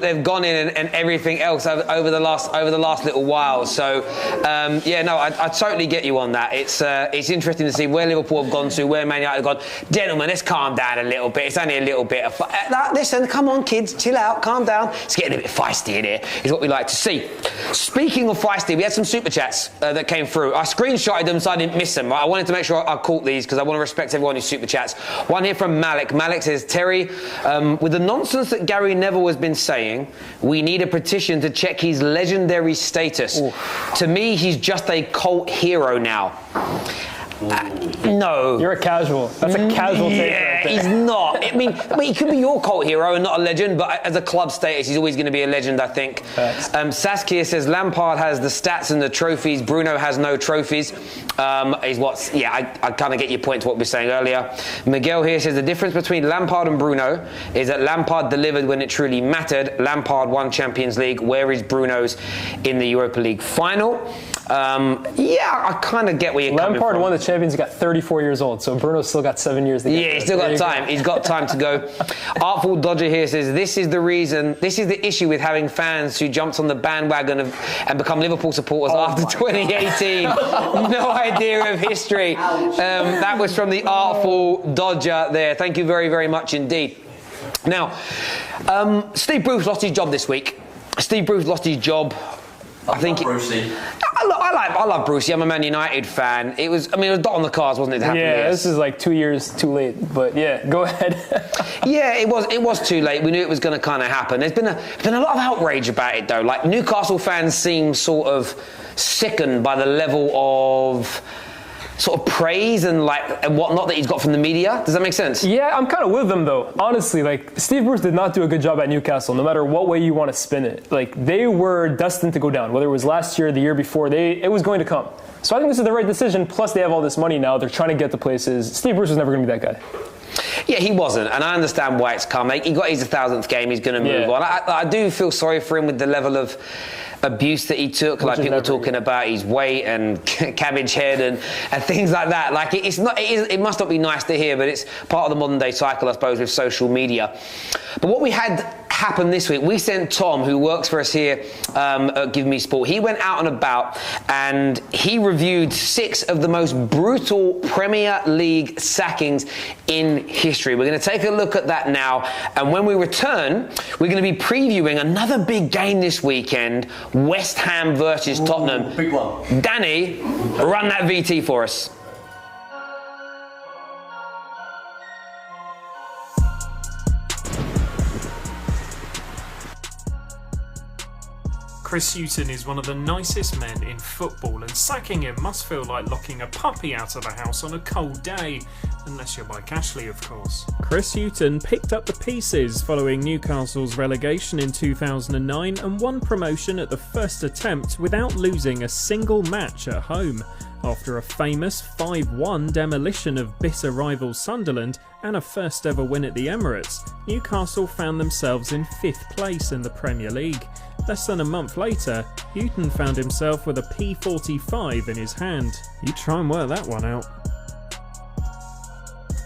they've gone in and everything else over the last little while. So, I totally get you on that. It's interesting to see where Liverpool have gone to, where Man United have gone. Gentlemen, let's calm down a little bit. It's only a little bit of listen, come on, kids, chill out, calm down. It's getting a bit feisty in here, is what we like to see. Speaking of feisty, we had some super chats that came through. I screenshotted them so I didn't miss them. Right? I wanted to make sure I caught these because I want to respect everyone who super chats. One here from Malik. Malik says, Terry, with the nonsense that Gary Neville has been saying, we need a petition to check his legendary status. To me, he's just a cult hero now. No. You're a casual. That's a casual take. Yeah, he's not. I mean, he could be your cult hero and not a legend, but as a club status, he's always going to be a legend, I think. Saskia says Lampard has the stats and the trophies. Bruno has no trophies. I kind of get your point to what we were saying earlier. Miguel here says the difference between Lampard and Bruno is that Lampard delivered when it truly mattered. Lampard won Champions League. Where is Bruno's in the Europa League final? I kind of get where you're coming from. Lampard won the Champions. He got 34 years old, so Bruno's still got 7 years to get. Yeah, he's still got time. He's got time to go. Artful Dodger here says this is the issue with having fans who jumped on the bandwagon and become Liverpool supporters after 2018. No idea of history. That was from the Artful Dodger there. Thank you very, very much indeed. Now, Steve Bruce lost his job this week. Steve Bruce lost his job. I think Brucey. I love Brucey. I'm a Man United fan. It was a dot on the cards, wasn't it? This is like 2 years too late. But go ahead. Yeah, it was too late. We knew it was going to kind of happen. There's been a lot of outrage about it though. Like Newcastle fans seem sort of sickened by the level of sort of praise and whatnot that he's got from the media. Does that make sense? Yeah, I'm kind of with them though. Honestly, Steve Bruce did not do a good job at Newcastle, no matter what way you want to spin it. They were destined to go down, whether it was last year or the year before. It was going to come. So I think this is the right decision. Plus, they have all this money now. They're trying to get to places. Steve Bruce was never going to be that guy. Yeah, he wasn't, and I understand why it's come. He got his 1,000th game, he's going to move on. I do feel sorry for him with the level of abuse that he took, like people talking about his weight and cabbage head and things like that. Like it must not be nice to hear, but it's part of the modern day cycle, I suppose, with social media. But what we had happen this week, we sent Tom, who works for us here at Give Me Sport, he went out and about and he reviewed 6 of the most brutal Premier League sackings in history. We're going to take a look at that now, and when we return, we're going to be previewing another big game this weekend, West Ham versus Tottenham. Big one. Danny, run that VT for us. Chris Hughton is one of the nicest men in football, and sacking him must feel like locking a puppy out of the house on a cold day. Unless you're Mike Ashley, of course. Chris Hughton picked up the pieces following Newcastle's relegation in 2009 and won promotion at the first attempt without losing a single match at home. After a famous 5-1 demolition of bitter rival Sunderland and a first ever win at the Emirates, Newcastle found themselves in 5th place in the Premier League. Less than a month later, Hughton found himself with a P45 in his hand. You try and work that one out.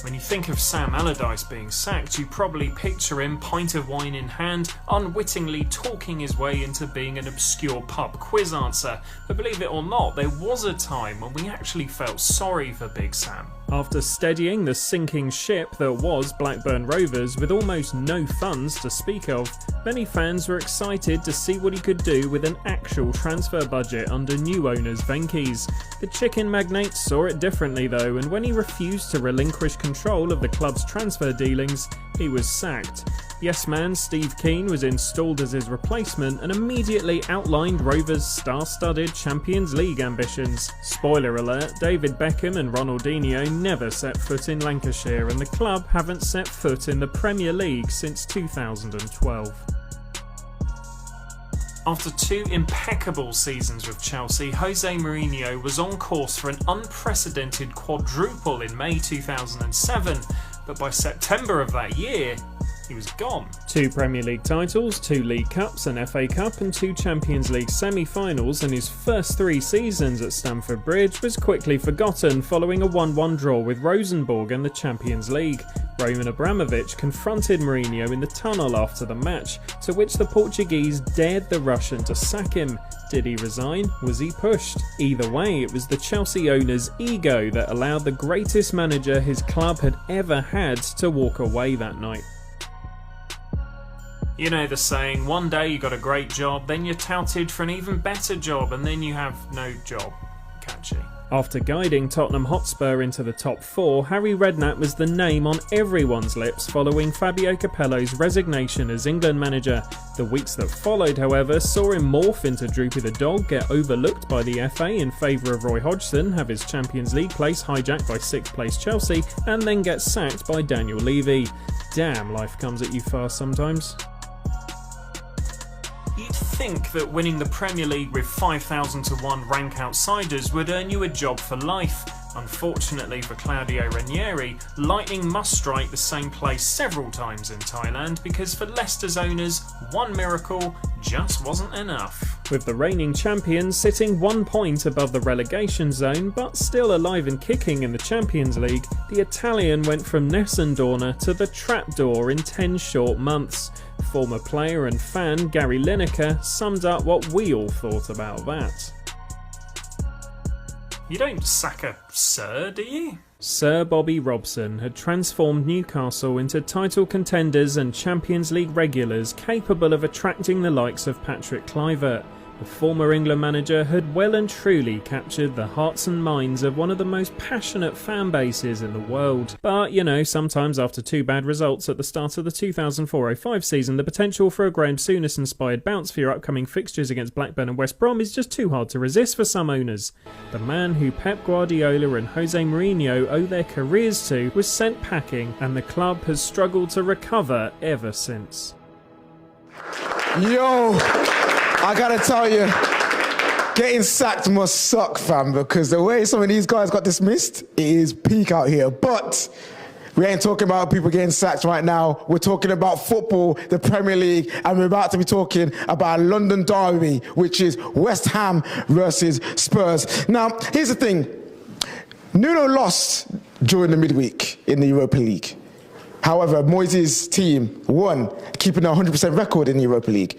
When you think of Sam Allardyce being sacked, you probably picture him, pint of wine in hand, unwittingly talking his way into being an obscure pub quiz answer. But believe it or not, there was a time when we actually felt sorry for Big Sam. After steadying the sinking ship that was Blackburn Rovers with almost no funds to speak of, many fans were excited to see what he could do with an actual transfer budget under new owners Venky's. The chicken magnate saw it differently though, and when he refused to relinquish control of the club's transfer dealings, he was sacked. Yes man Steve Keane was installed as his replacement and immediately outlined Rovers' star-studded Champions League ambitions. Spoiler alert, David Beckham and Ronaldinho never set foot in Lancashire, and the club haven't set foot in the Premier League since 2012. After 2 impeccable seasons with Chelsea, Jose Mourinho was on course for an unprecedented quadruple in May 2007, but by September of that year, he was gone. 2 Premier League titles, 2 League Cups, an FA Cup and 2 Champions League semi-finals, and his first 3 seasons at Stamford Bridge was quickly forgotten following a 1-1 draw with Rosenborg in the Champions League. Roman Abramovich confronted Mourinho in the tunnel after the match, to which the Portuguese dared the Russian to sack him. Did he resign? Was he pushed? Either way, it was the Chelsea owner's ego that allowed the greatest manager his club had ever had to walk away that night. You know the saying, one day you got a great job, then you're touted for an even better job, and then you have no job. Catchy. After guiding Tottenham Hotspur into the top 4, Harry Redknapp was the name on everyone's lips following Fabio Capello's resignation as England manager. The weeks that followed, however, saw him morph into Droopy the Dog, get overlooked by the FA in favour of Roy Hodgson, have his Champions League place hijacked by 6th place Chelsea, and then get sacked by Daniel Levy. Damn, life comes at you fast sometimes. You'd think that winning the Premier League with 5,000 to 1 rank outsiders would earn you a job for life. Unfortunately for Claudio Ranieri, lightning must strike the same place several times in Thailand, because for Leicester's owners, one miracle just wasn't enough. With the reigning champions sitting 1 point above the relegation zone, but still alive and kicking in the Champions League, the Italian went from Nessendorna to the trapdoor in 10 short months. Former player and fan Gary Lineker summed up what we all thought about that. You don't sack a Sir, do you? Sir Bobby Robson had transformed Newcastle into title contenders and Champions League regulars capable of attracting the likes of Patrick Kluivert. The former England manager had well and truly captured the hearts and minds of one of the most passionate fan bases in the world. But, you know, sometimes after 2 bad results at the start of the 2004-05 season, the potential for a Graham Souness-inspired bounce for your upcoming fixtures against Blackburn and West Brom is just too hard to resist for some owners. The man who Pep Guardiola and Jose Mourinho owe their careers to was sent packing, and the club has struggled to recover ever since. Yo! I gotta tell you, getting sacked must suck, fam, because the way some of these guys got dismissed, it is peak out here. But We ain't talking about people getting sacked right now. We're talking about football, the Premier League, and we're about to be talking about a London derby, which is West Ham versus Spurs. Now, here's the thing. Nuno lost during the midweek in the Europa League. However, Moyes' team won, keeping a 100% record in the Europa League.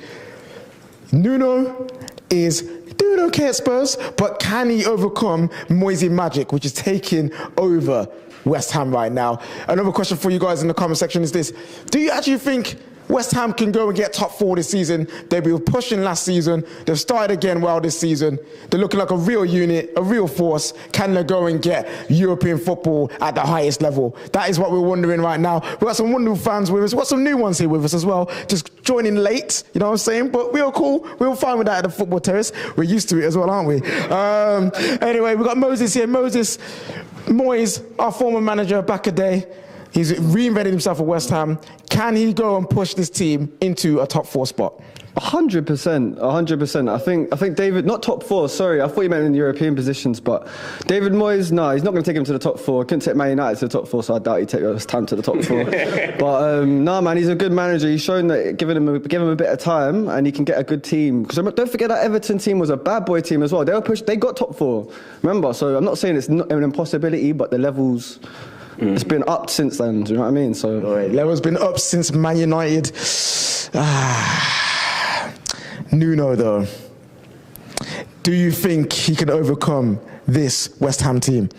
Nuno is doing okay at Spurs, but can he overcome Moyes' magic, which is taking over West Ham right now? Another question for you guys in the comment section is this. Do you actually think West Ham can go and get top 4 this season? They were pushing last season. They've started again well this season. They're looking like a real unit, a real force. Can they go and get European football at the highest level? That is what we're wondering right now. We've got some wonderful fans with us. We've got some new ones here with us as well. Just joining late, you know what I'm saying? But we're cool. We're fine with that at the football terrace. We're used to it as well, aren't we? Anyway, we've got Moses here. Moses, Moyes, our former manager back a day. He's reinvented himself at West Ham. Can he go and push this team into a top 4 spot? 100%. I think David, not top 4, sorry, I thought you meant in the European positions, but David Moyes, no, he's not going to take him to the top 4. Couldn't take Man United to the top 4, so I doubt he'd take West Ham to the top 4. But no, man, he's a good manager. He's shown that give him a bit of time and he can get a good team. Because don't forget that Everton team was a bad boy team as well. They got top 4, remember? So I'm not saying it's not an impossibility, but the levels... It's been up since then, do you know what I mean? So level's been up since Man United. Nuno, though. Do you think he can overcome this West Ham team?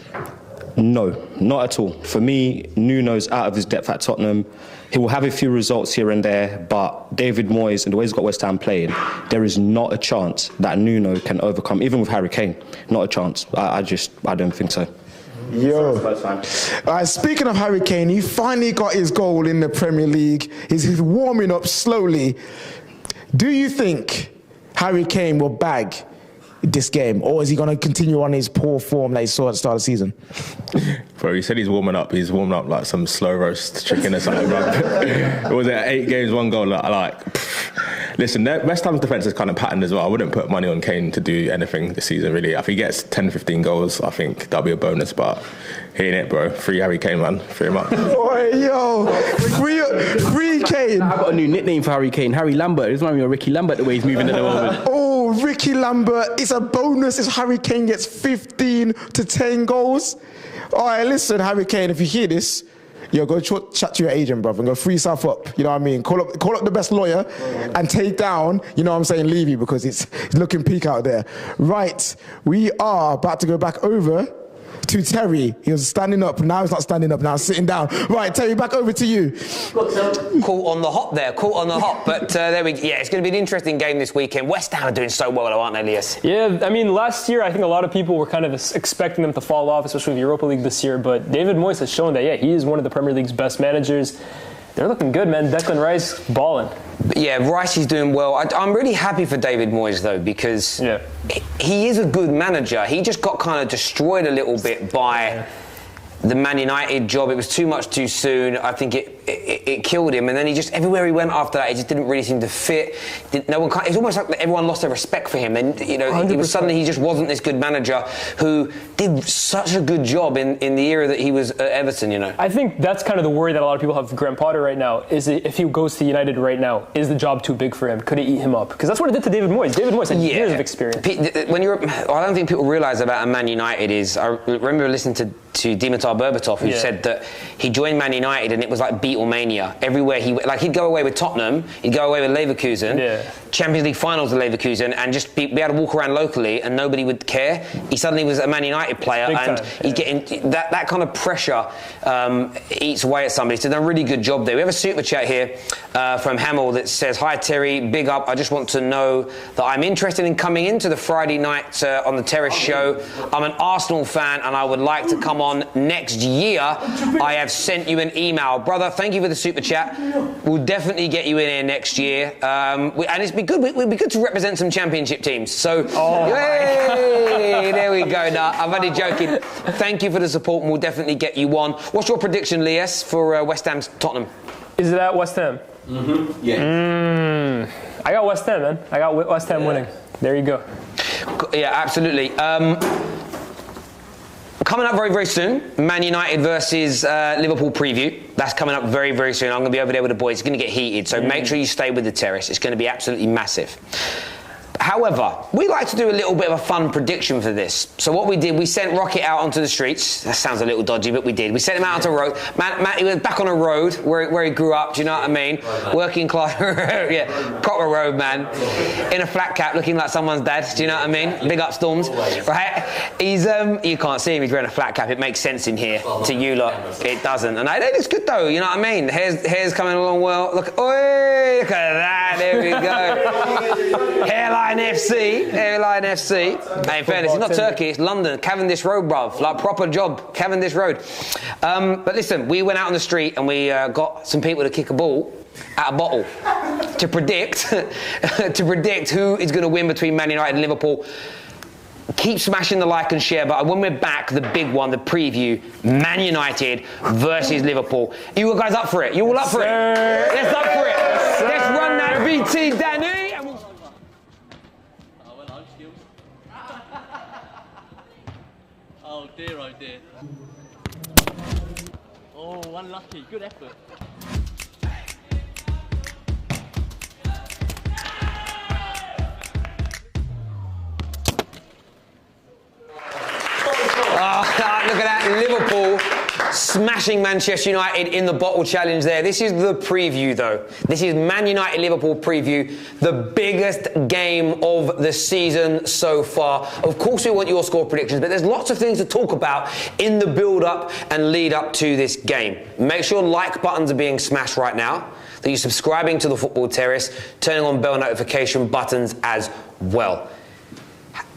No, not at all. For me, Nuno's out of his depth at Tottenham. He will have a few results here and there, but David Moyes and the way he's got West Ham playing, there is not a chance that Nuno can overcome, even with Harry Kane. Not a chance. I don't think so. Yo. Speaking of Harry Kane, he finally got his goal in the Premier League. He's warming up slowly. Do you think Harry Kane will bag this game, or is he going to continue on his poor form that he saw at the start of the season? Bro, he said he's warming up. He's warming up like some slow roast chicken or something, bro. It was 8 games, 1 goal. Listen, West Ham's defence is kind of patterned as well. I wouldn't put money on Kane to do anything this season, really. If he gets 10, 15 goals, I think that'll be a bonus. But he ain't it, bro. Free Harry Kane, man. Free him up. Boy, yo, free Kane. I've got a new nickname for Harry Kane. Harry Lambert. It's reminds me of Ricky Lambert, the way he's moving at the moment. Oh, Ricky Lambert. It's a bonus if Harry Kane gets 15 to 10 goals. All right, listen, Harry Kane, if you hear this, yo, go chat to your agent, brother, and go free yourself up. You know what I mean? Call up the best lawyer and take down, you know what I'm saying, Levy, because it's looking peak out there. Right, we are about to go back over to Terry. He was standing up, now he's not standing up, now he's sitting down. Right, Terry, back over to you. Caught on the hop there, but there we go. Yeah, it's going to be an interesting game this weekend. West Ham are doing so well, aren't they, Elias? Yeah, I mean, last year I think a lot of people were kind of expecting them to fall off, especially with the Europa League this year, but David Moyes has shown that, yeah, he is one of the Premier League's best managers. They're looking good, man. Declan Rice, balling. Yeah, Rice is doing well. I'm really happy for David Moyes, though, because he is a good manager. He just got kind of destroyed a little bit by the Man United job. It was too much too soon. I think it killed him. And then he just, everywhere he went after that, he just didn't really seem to fit. It's almost like everyone lost their respect for him. Then, you know, it was suddenly he just wasn't this good manager who did such a good job in the era that he was at Everton, you know. I think that's kind of the worry that a lot of people have for Graham Potter right now, is if he goes to United right now, is the job too big for him? Could he eat him up? Because that's what it did to David Moyes. David Moyes had years of experience. I don't think people realise about a Man United is, I remember listening to Dimitar Berbatov, who said that he joined Man United and it was like Beatlemania. Everywhere he went, like he'd go away with Tottenham, he'd go away with Leverkusen, Champions League finals with Leverkusen, and just be able to walk around locally and nobody would care. He suddenly was a Man United player, he's getting that kind of pressure eats away at somebody. So they've done a really good job there. We have a super chat here from Hamill that says, "Hi Terry, big up. I just want to know that I'm interested in coming into the Friday night on the Terrace show. I'm an Arsenal fan and I would like to come on next year. I have sent you an email." Brother, thank you for the super chat. We'll definitely get you in here next year. And it'd be good. It would be good to represent some championship teams. So, yay, there we go. No, I'm only joking. Thank you for the support and we'll definitely get you on. What's your prediction, Lias, for West Ham's Tottenham? Is it at West Ham? Mm-hmm. Yeah. I got West Ham, man. I got West Ham winning. There you go. Yeah, absolutely. Coming up very, very soon, Man United versus Liverpool preview. That's coming up very, very soon. I'm going to be over there with the boys. It's going to get heated, so make sure you stay with the Terrace. It's going to be absolutely massive. However, we like to do a little bit of a fun prediction for this. So what we did, we sent Rocket out onto the streets. That sounds a little dodgy, but we did. We sent him out onto a road. Man, he was back on a road where he grew up, do you know what I mean? Working class, yeah, proper road, man. In a flat cap, looking like someone's dad, do you know what I mean? Big up Storms, right? He's, you can't see him, he's wearing a flat cap. It makes sense in here. To you lot, it doesn't. And it looks good though, you know what I mean? Hair's coming along well. Look at that, there we go. Hairline FC. Hey, in fairness, it's not Turkey, it's London, Cavendish Road, bruv. Like, proper job, Cavendish Road. But listen, we went out on the street and we got some people to kick a ball at a bottle to predict who is going to win between Man United and Liverpool. Keep smashing the like and share button. When we're back, the big one, the preview, Man United versus Liverpool. You guys up for it? You all up for it? Let's up for it. Let's run that VT, Danny. Oh dear, oh dear. Oh, unlucky. Good effort. Look at that, Liverpool smashing Manchester United in the bottle challenge there. This is the preview though. This is Man United Liverpool preview, the biggest game of the season so far. Of course we want your score predictions, but there's lots of things to talk about in the build-up and lead-up to this game. Make sure like buttons are being smashed right now, that you're subscribing to the Football Terrace, turning on bell notification buttons as well.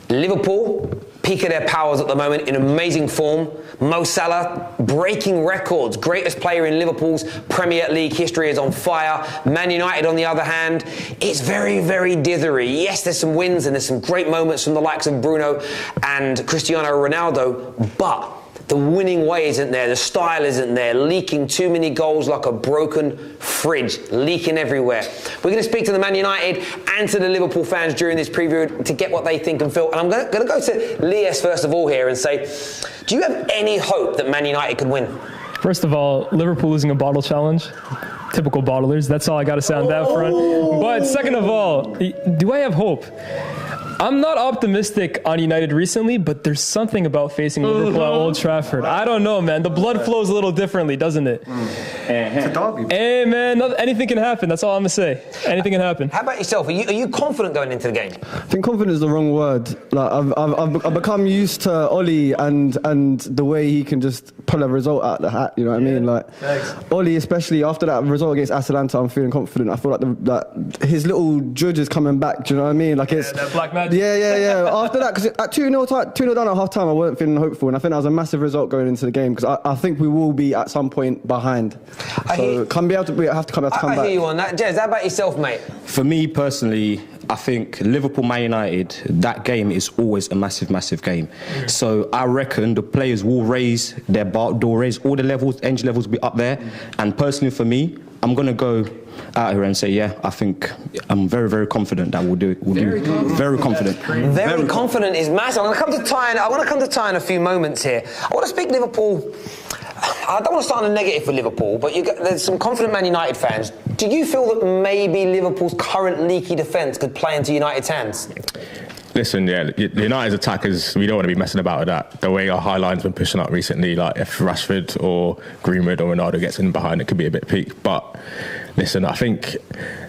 Liverpool, peak of their powers at the moment, in amazing form. Mo Salah breaking records. Greatest player in Liverpool's Premier League history is on fire. Man United, on the other hand, it's very, very dithery. Yes, there's some wins and there's some great moments from the likes of Bruno and Cristiano Ronaldo, but the winning way isn't there, the style isn't there, leaking too many goals like a broken fridge, leaking everywhere. We're going to speak to the Man United and to the Liverpool fans during this preview to get what they think and feel. And I'm going to go to Lies first of all here and say, do you have any hope that Man United can win? First of all, Liverpool losing a bottle challenge. Typical bottlers. That's all I got to say on that front. But second of all, do I have hope? I'm not optimistic on United recently, but there's something about facing Liverpool at Old Trafford. I don't know, man. The blood flows a little differently, doesn't it? It's a derby. Hey, man, anything can happen. That's all I'm going to say. Anything can happen. How about yourself? Are you confident going into the game? I think confident is the wrong word. Like I've become used to Oli and the way he can just pull a result out of the hat. You know what I mean? Like Oli, especially after that result against Atalanta, I'm feeling confident. I feel like that his little judge is coming back. Do you know what I mean? Like it's that black magic. Yeah. After that, because at 2-0 down at half time, I weren't feeling hopeful, and I think that was a massive result going into the game because I think we will be at some point behind. So we have to come back. I hear you on that. Jez, how about yourself, mate? For me personally, I think Liverpool Man United, that game is always a massive, massive game. So I reckon the players will raise their bar, they'll raise all the levels, energy levels will be up there. And personally for me, I'm going to go out here and say, yeah, I think I'm very, very confident that we'll do it. Very confident. Very confident is massive. I want to come to Ty in a few moments here. I want to speak Liverpool. I don't want to start on a negative for Liverpool, but there's some confident Man United fans. Do you feel that maybe Liverpool's current leaky defence could play into United's hands? Listen, yeah, United's attackers, we don't want to be messing about with that. The way our high line's been pushing up recently, like if Rashford or Greenwood or Ronaldo gets in behind, it could be a bit peak. But listen, I think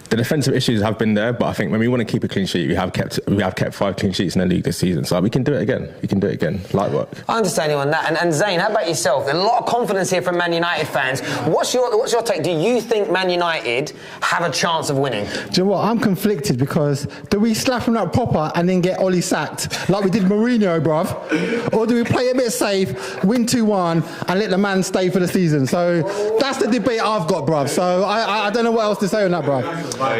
the defensive issues have been there, but I think when we want to keep a clean sheet, we have kept 5 clean sheets in the league this season. So we can do it again. Light work. I understand you on that. And Zayn, how about yourself? There's a lot of confidence here from Man United fans. What's your take? Do you think Man United have a chance of winning? Do you know what? I'm conflicted because do we slap him out proper and then get Oli sacked like we did Mourinho, bruv? Or do we play a bit safe, win 2-1 and let the man stay for the season? So that's the debate I've got, bruv. So I don't know what else to say on that, bruv. I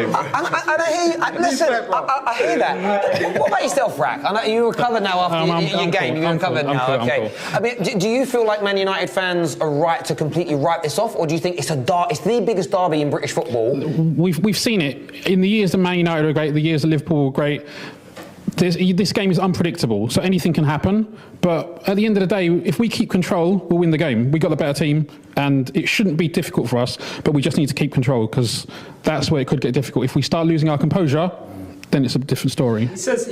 hear you. Listen, I hear that. What about yourself, Rack? I know you recovered now after your game. You're recovered now. Okay. I mean, do you feel like Man United fans are right to completely write this off, or do you think it's the biggest derby in British football? We've seen it in the years that Man United were great, the years that Liverpool were great. this game is unpredictable, so anything can happen. But at the end of the day, if we keep control, we'll win the game. We got the better team, and it shouldn't be difficult for us. But we just need to keep control, because that's where it could get difficult. If we start losing our composure, then it's a different story. He says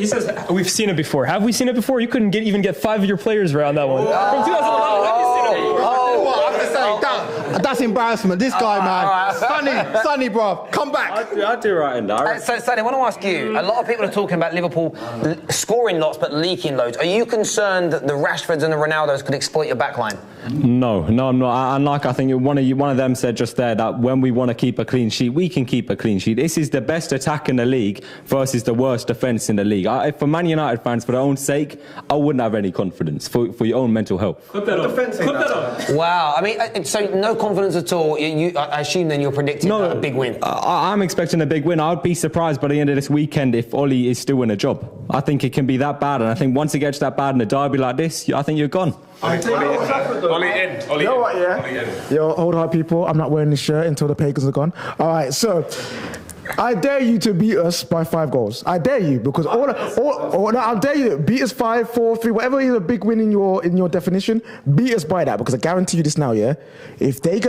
we've seen it before. Have we seen it before? You couldn't even get 5 of your players right on that one. From 2011, have you seen it? That's embarrassment. This guy, man. Sonny, bro, come back. I'd do right in there. So, Sonny, I want to ask you, a lot of people are talking about Liverpool scoring lots but leaking loads. Are you concerned that the Rashfords and the Ronaldos could exploit your backline? No, I'm not. And like I think one of them said just there, that when we want to keep a clean sheet, we can keep a clean sheet. This is the best attack in the league versus the worst defence in the league. For Man United fans, for their own sake, I wouldn't have any confidence for your own mental health. Put that on. Wow. I mean, so no confidence at all. I assume then you're predicting a big win. I'm expecting a big win. I'd be surprised by the end of this weekend if Ollie is still in a job. I think it can be that bad, and I think once it gets that bad in a derby like this, I think you're gone. You know what, yeah? Yo, hold on, people. I'm not wearing this shirt until the pagans are gone. All right, so I dare you to beat us by 5 goals. I dare you, because I dare you to beat us 5, 4, 3, whatever is a big win in your definition. Beat us by that, because I guarantee you this now, yeah. If they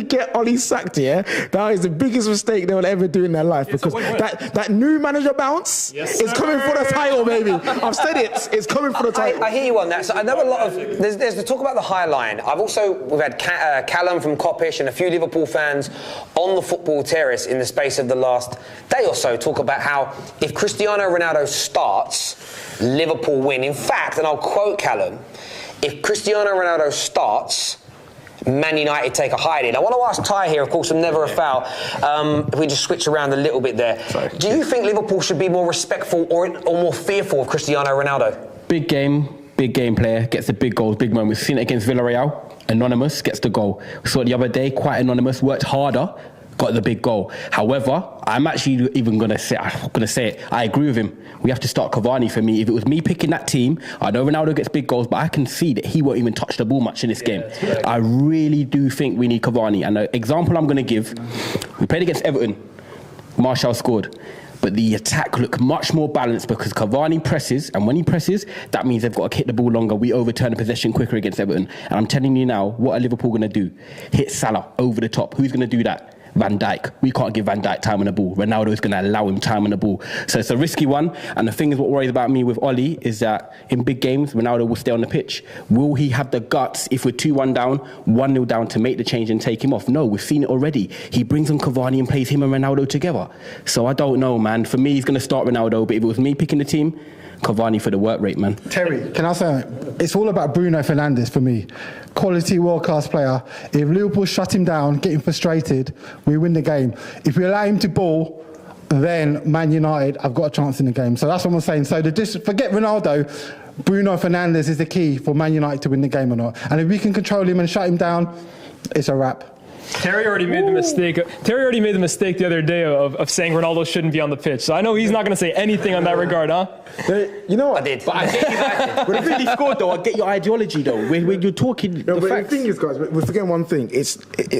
get Ollie sacked, yeah, that is the biggest mistake they will ever do in their life, because that new manager bounce is coming for the title, baby. I've said it. It's coming for the title. I hear you on that. So I know a lot of there's the talk about the high line. We've had Callum from Coppish and a few Liverpool fans on the football terrace in the space of the last day or so talk about how if Cristiano Ronaldo starts, Liverpool win. In fact, and I'll quote Callum, if Cristiano Ronaldo starts, Man United take a hiding. I want to ask Ty here, of course, from Never a Foul, if we just switch around a little bit there. Do you think Liverpool should be more respectful or more fearful of Cristiano Ronaldo? Big game player, gets the big goals, big moment. We've seen it against Villarreal. Anonymous gets the goal. We saw it the other day, quite anonymous, worked harder, got the big goal. However, I'm actually even going to say it. I agree with him. We have to start Cavani for me. If it was me picking that team, I know Ronaldo gets big goals, but I can see that he won't even touch the ball much in this game. I really do think we need Cavani. And the example I'm going to give, we played against Everton. Martial scored. But the attack looked much more balanced because Cavani presses, and when he presses, that means they've got to hit the ball longer. We overturn the possession quicker against Everton. And I'm telling you now, what are Liverpool going to do? Hit Salah over the top. Who's going to do that? Van Dijk. We can't give Van Dijk time on the ball. Ronaldo is going to allow him time on the ball. So it's a risky one. And the thing is, what worries about me with Ollie is that in big games, Ronaldo will stay on the pitch. Will he have the guts, if we're 2-1 down, 1-0 down, to make the change and take him off? No, we've seen it already. He brings on Cavani and plays him and Ronaldo together. So I don't know, man. For me, he's going to start Ronaldo. But if it was me picking the team, Cavani for the work rate, man. Terry, can I say, it's all about Bruno Fernandes for me. Quality, world-class player. If Liverpool shut him down, get him frustrated, we win the game. If we allow him to ball, then Man United have got a chance in the game. So that's what I'm saying. So forget Ronaldo. Bruno Fernandes is the key for Man United to win the game or not. And if we can control him and shut him down, it's a wrap. Terry already made the mistake. Terry already made the mistake the other day of saying Ronaldo shouldn't be on the pitch. So I know he's not going to say anything on that regard, huh? You know what? I did. But I get you that. But if he scored, though, I get your ideology, though. When you're talking the facts. The thing is, guys, we're forgetting one thing.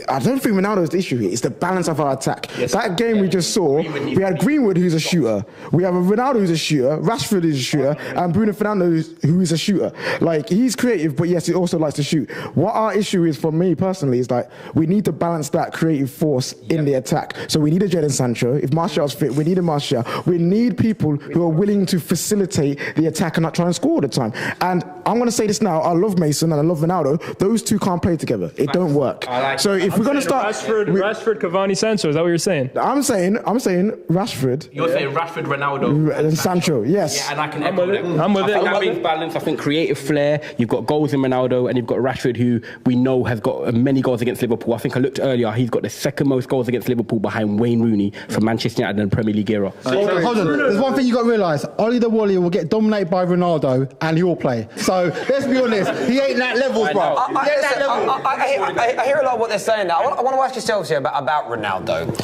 I don't think Ronaldo is the issue here. It's the balance of our attack. Yes. That game we just saw, we had Greenwood, who's a shooter. We have a Ronaldo, who's a shooter. Rashford is a shooter. And Bruno Fernandes, who is a shooter. Like, he's creative, but yes, he also likes to shoot. What our issue is, for me personally, is like, we need to balance that creative force in the attack. So we need a Jadon Sancho. If Martial's fit, we need a Martial. We need people who are willing to facilitate the attack and not try and score all the time. And I'm going to say this now, I love Mason and I love Ronaldo. Those two can't play together. It don't work. So if we're going to start... Rashford, Cavani, Sancho, is that what you're saying? I'm saying Rashford. You're saying Rashford, Ronaldo, and Sancho, yes. Yeah, and I can echo that. I'm with it. I think balance, I think creative flair. You've got goals in Ronaldo and you've got Rashford, who we know has got many goals against Liverpool. I think I looked earlier, he's got the second most goals against Liverpool behind Wayne Rooney for Manchester United in the Premier League era. Hold on. There's one thing you got to realise. Ollie the Wally will get dominated by Ronaldo and he will play. So let's be honest. He ain't that level, bro. I hear a lot of what they're saying now. I want to ask yourselves here about Ronaldo.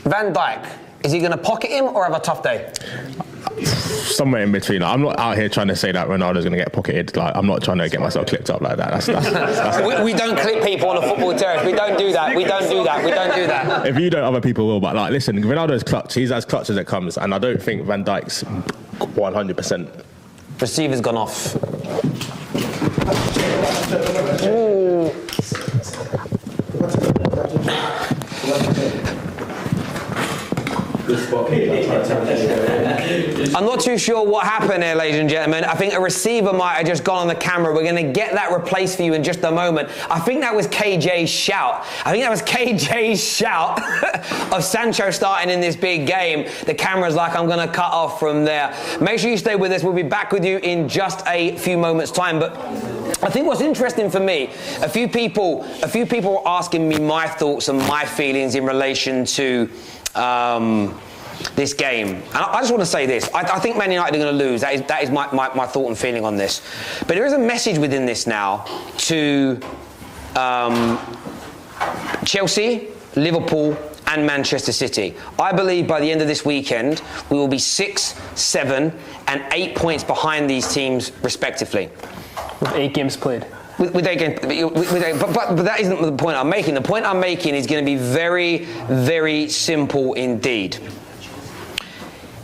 Van Dijk, is he going to pocket him or have a tough day? somewhere in between. Like, I'm not out here trying to say that Ronaldo's going to get pocketed. Like, I'm not trying to get myself clipped up like that. We don't clip people on a football terrace. We don't do that. We don't do that. If you don't, other people will. But like, listen, Ronaldo's clutch. He's as clutch as it comes, and I don't think Van Dijk's 100%. Receiver's gone off. I'm not too sure what happened here, ladies and gentlemen. I think a receiver might have just gone on the camera. We're going to get that replaced for you in just a moment. I think that was KJ's shout. Of Sancho starting in this big game. The camera's like, I'm going to cut off from there. Make sure you stay with us. We'll be back with you in just a few moments' time. But I think what's interesting for me, a few people were asking me my thoughts and my feelings in relation to this game. And I just want to say this. I think Man United are going to lose. That is my thought and feeling on this. But there is a message within this now to Chelsea, Liverpool and Manchester City. I believe by the end of this weekend, we will be 6, 7 and 8 points behind these teams respectively. With 8 games played. But that isn't the point I'm making. The point I'm making is going to be very, very simple indeed.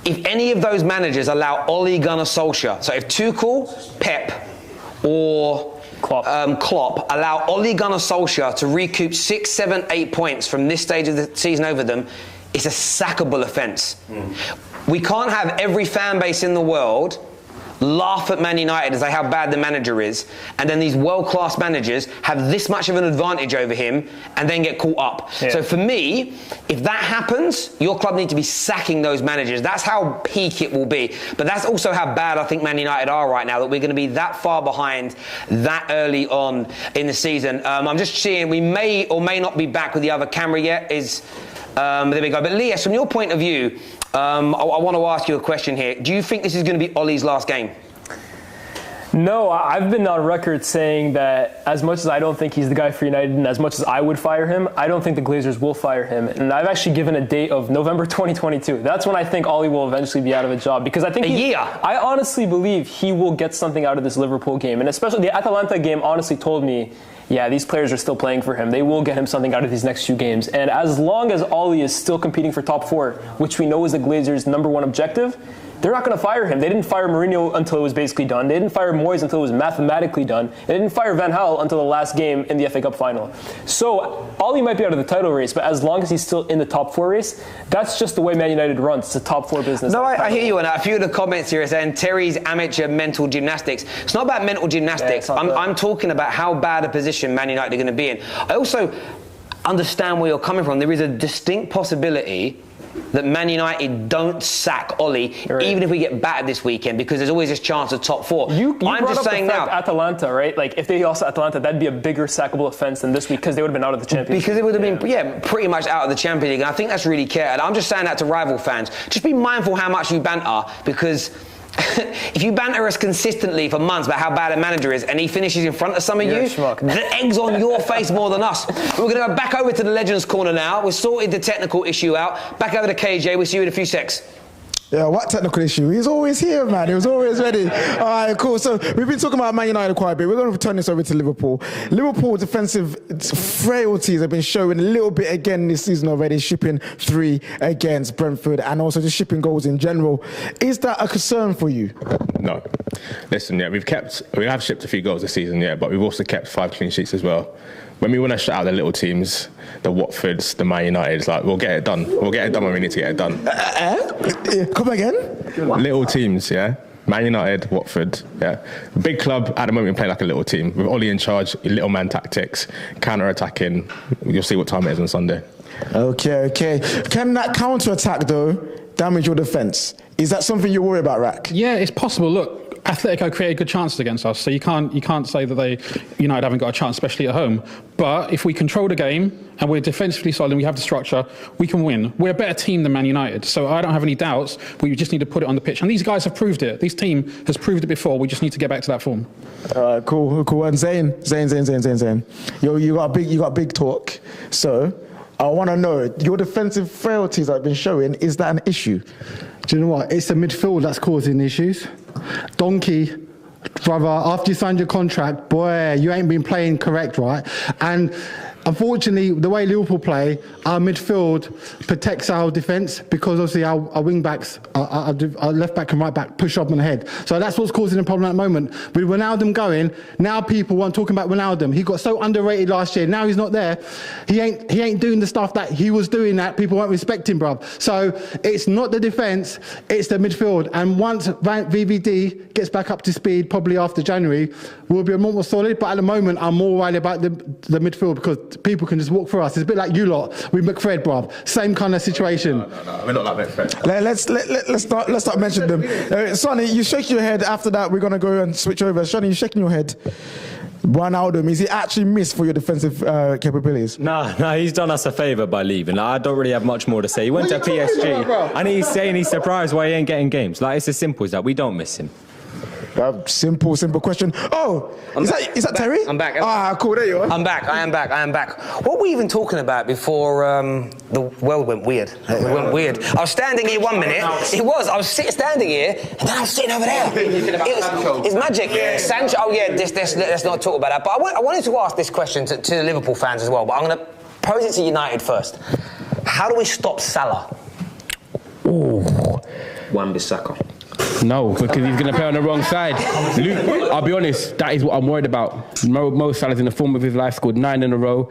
If any of those managers allow Ole Gunnar Solskjaer, so if Tuchel, Pep, or Klopp allow Ole Gunnar Solskjaer to recoup 6, 7, 8 points from this stage of the season over them, it's a sackable offence. We can't have every fan base in the world laugh at Man United and say how bad the manager is, and then these world-class managers have this much of an advantage over him and then get caught up. Yeah. So for me, if that happens, your club need to be sacking those managers. That's how peak it will be. But that's also how bad I think Man United are right now, that we're going to be that far behind that early on in the season. I'm just seeing we may or may not be back with the other camera yet. There we go. But Lias, from your point of view, I want to ask you a question here. Do you think this is going to be Ole's last game? No, I've been on record saying that as much as I don't think he's the guy for United and as much as I would fire him, I don't think the Glazers will fire him. And I've actually given a date of November 2022. That's when I think Ole will eventually be out of a job, because I think I honestly believe he will get something out of this Liverpool game. And especially the Atalanta game honestly told me, yeah, these players are still playing for him. They will get him something out of these next few games. And as long as Ole is still competing for top 4, which we know is the Glazers' #1 objective, they're not going to fire him. They didn't fire Mourinho until it was basically done. They didn't fire Moyes until it was mathematically done. They didn't fire Van Gaal until the last game in the FA Cup final. So Ole might be out of the title race, but as long as he's still in the top 4 race, that's just the way Man United runs. It's a top 4 business. No, I hear you. And a few of the comments here are saying Terry's amateur mental gymnastics. It's not about mental gymnastics. I'm talking about how bad a position Man United are going to be in. I also understand where you're coming from. There is a distinct possibility that Man United don't sack Ole, even if we get battered this weekend, because there's always this chance of top 4. I'm just saying now, Atalanta, right? Like if they lost Atalanta, that'd be a bigger sackable offence than this week, because they would have been out of the Champions League. Because it would have been, pretty much out of the Champions League. And I think that's really key. And I'm just saying that to rival fans. Just be mindful how much you banter, because if you banter us consistently for months about how bad a manager is, and he finishes in front of some of you, the egg's on your face more than us. We're going to go back over to the Legends Corner now. We've sorted the technical issue out. Back over to KJ. We'll see you in a few secs. Yeah, what technical issue? He's always here, man. He was always ready. All right, cool. So we've been talking about Man United quite a bit. We're going to turn this over to Liverpool. Liverpool defensive frailties have been showing a little bit again this season already, shipping 3 against Brentford and also just shipping goals in general. Is that a concern for you? No. Listen, we have shipped a few goals this season, but we've also kept 5 clean sheets as well. When we want to shut out the little teams, the Watfords, the Man Uniteds, we'll get it done. We'll get it done when we need to get it done. Come again? Little teams, Man United, Watford, Big club, at the moment, we play like a little team. With Ole in charge, little man tactics, counter-attacking. You'll see what time it is on Sunday. Okay. Can that counter-attack, though, damage your defence? Is that something you worry about, Rack? Yeah, it's possible. Look, Atletico created good chances against us, so you can't say that United haven't got a chance, especially at home. But if we control the game and we're defensively solid and we have the structure, we can win. We're a better team than Man United, so I don't have any doubts. We just need to put it on the pitch, and these guys have proved it. This team has proved it before. We just need to get back to that form. Cool. And Zayn, you got big talk. So I want to know, your defensive frailties that have been showing, is that an issue? Do you know what? It's the midfield that's causing issues. Donkey, brother, after you signed your contract, boy, you ain't been playing correct, right? And unfortunately, the way Liverpool play, our midfield protects our defence because obviously our wing backs, our left back and right back push up and ahead. So that's what's causing the problem at the moment. With Wijnaldum going, now people aren't talking about Wijnaldum. He got so underrated last year. Now he's not there. He ain't doing the stuff that he was doing that people weren't respecting, bruv. So it's not the defence, it's the midfield. And once VVD gets back up to speed, probably after January, we'll be more solid. But at the moment, I'm more worried about the midfield because people can just walk for us. It's a bit like you lot with McFred, bruv. Same kind of situation. No, we're not like McFred. Let's start mentioning them. Sonny, you shake your head. After that, we're gonna go and switch over. Sonny, you shaking your head. Wijnaldum, is he actually missed for your defensive capabilities? No, he's done us a favour by leaving. Like, I don't really have much more to say. He went to PSG, and he's saying he's surprised why he ain't getting games. Like, it's as simple as that. We don't miss him. Simple question. Oh, is that Terry? I'm back. Cool. There you are. I'm back. I am back. What were we even talking about before the world went weird? It went weird. I was standing here 1 minute. I was standing here, and then I was sitting over there. It's magic. Yeah. Sancho. Oh yeah. Let's not talk about that. But I wanted to ask this question to Liverpool fans as well. But I'm going to pose it to United first. How do we stop Salah? Ooh. Wan-Bissaka. No, because he's going to play on the wrong side. I'll be honest, that is what I'm worried about. Mo Salah's in the form of his life, scored 9 in a row.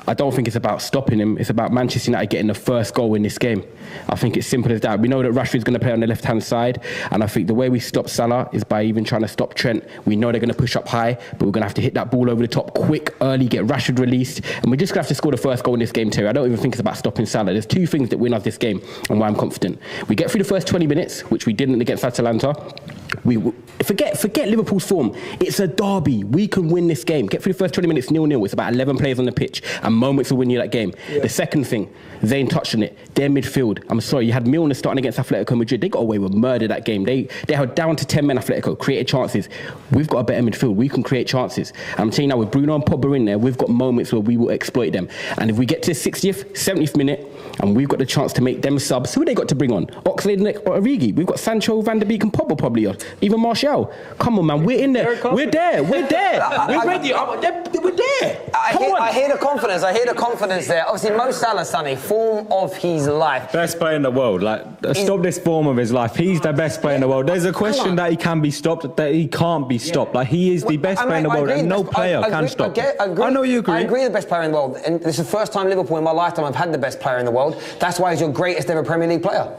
I don't think it's about stopping him. It's about Manchester United getting the first goal in this game. I think it's simple as that. We know that Rashford's going to play on the left-hand side, and I think the way we stop Salah is by even trying to stop Trent. We know they're going to push up high, but we're going to have to hit that ball over the top quick, early, get Rashford released, and we're just going to have to score the first goal in this game, Terry. I don't even think it's about stopping Salah. There's two things that win us this game, and why I'm confident. We get through the first 20 minutes, which we didn't against Atalanta. We forget Liverpool's form. It's a derby. We can win this game. Get through the first 20 minutes 0-0. It's about 11 players on the pitch, and moments will win you that game. Yeah. The second thing, Zayn touched on it. Their midfield. I'm sorry, you had Milner starting against Atletico Madrid. They got away with murder that game. They had down to 10 men. Atletico created chances. We've got a better midfield. We can create chances. And I'm telling you now, with Bruno and Pogba in there, we've got moments where we will exploit them. And if we get to the 60th, 70th minute, and we've got the chance to make them subs, who they got to bring on? Oxlade or Origi? We've got Sancho, Van der Beek, and Pogba probably on. Even Martial. Come on, man, we're in there. We're there. We're ready. We're there. I hear the confidence. There. Obviously, Mo Salah, Sonny, form of his life. Best player in the world. Stop this form of his life. He's the best player in the world. There's a question that he can be stopped, that he can't be stopped. Like, he is the best player in the world, and no player can stop him. I know you agree. I agree, the best player in the world. And this is the first time Liverpool in my lifetime I've had the best player in the world. That's why he's your greatest ever Premier League player.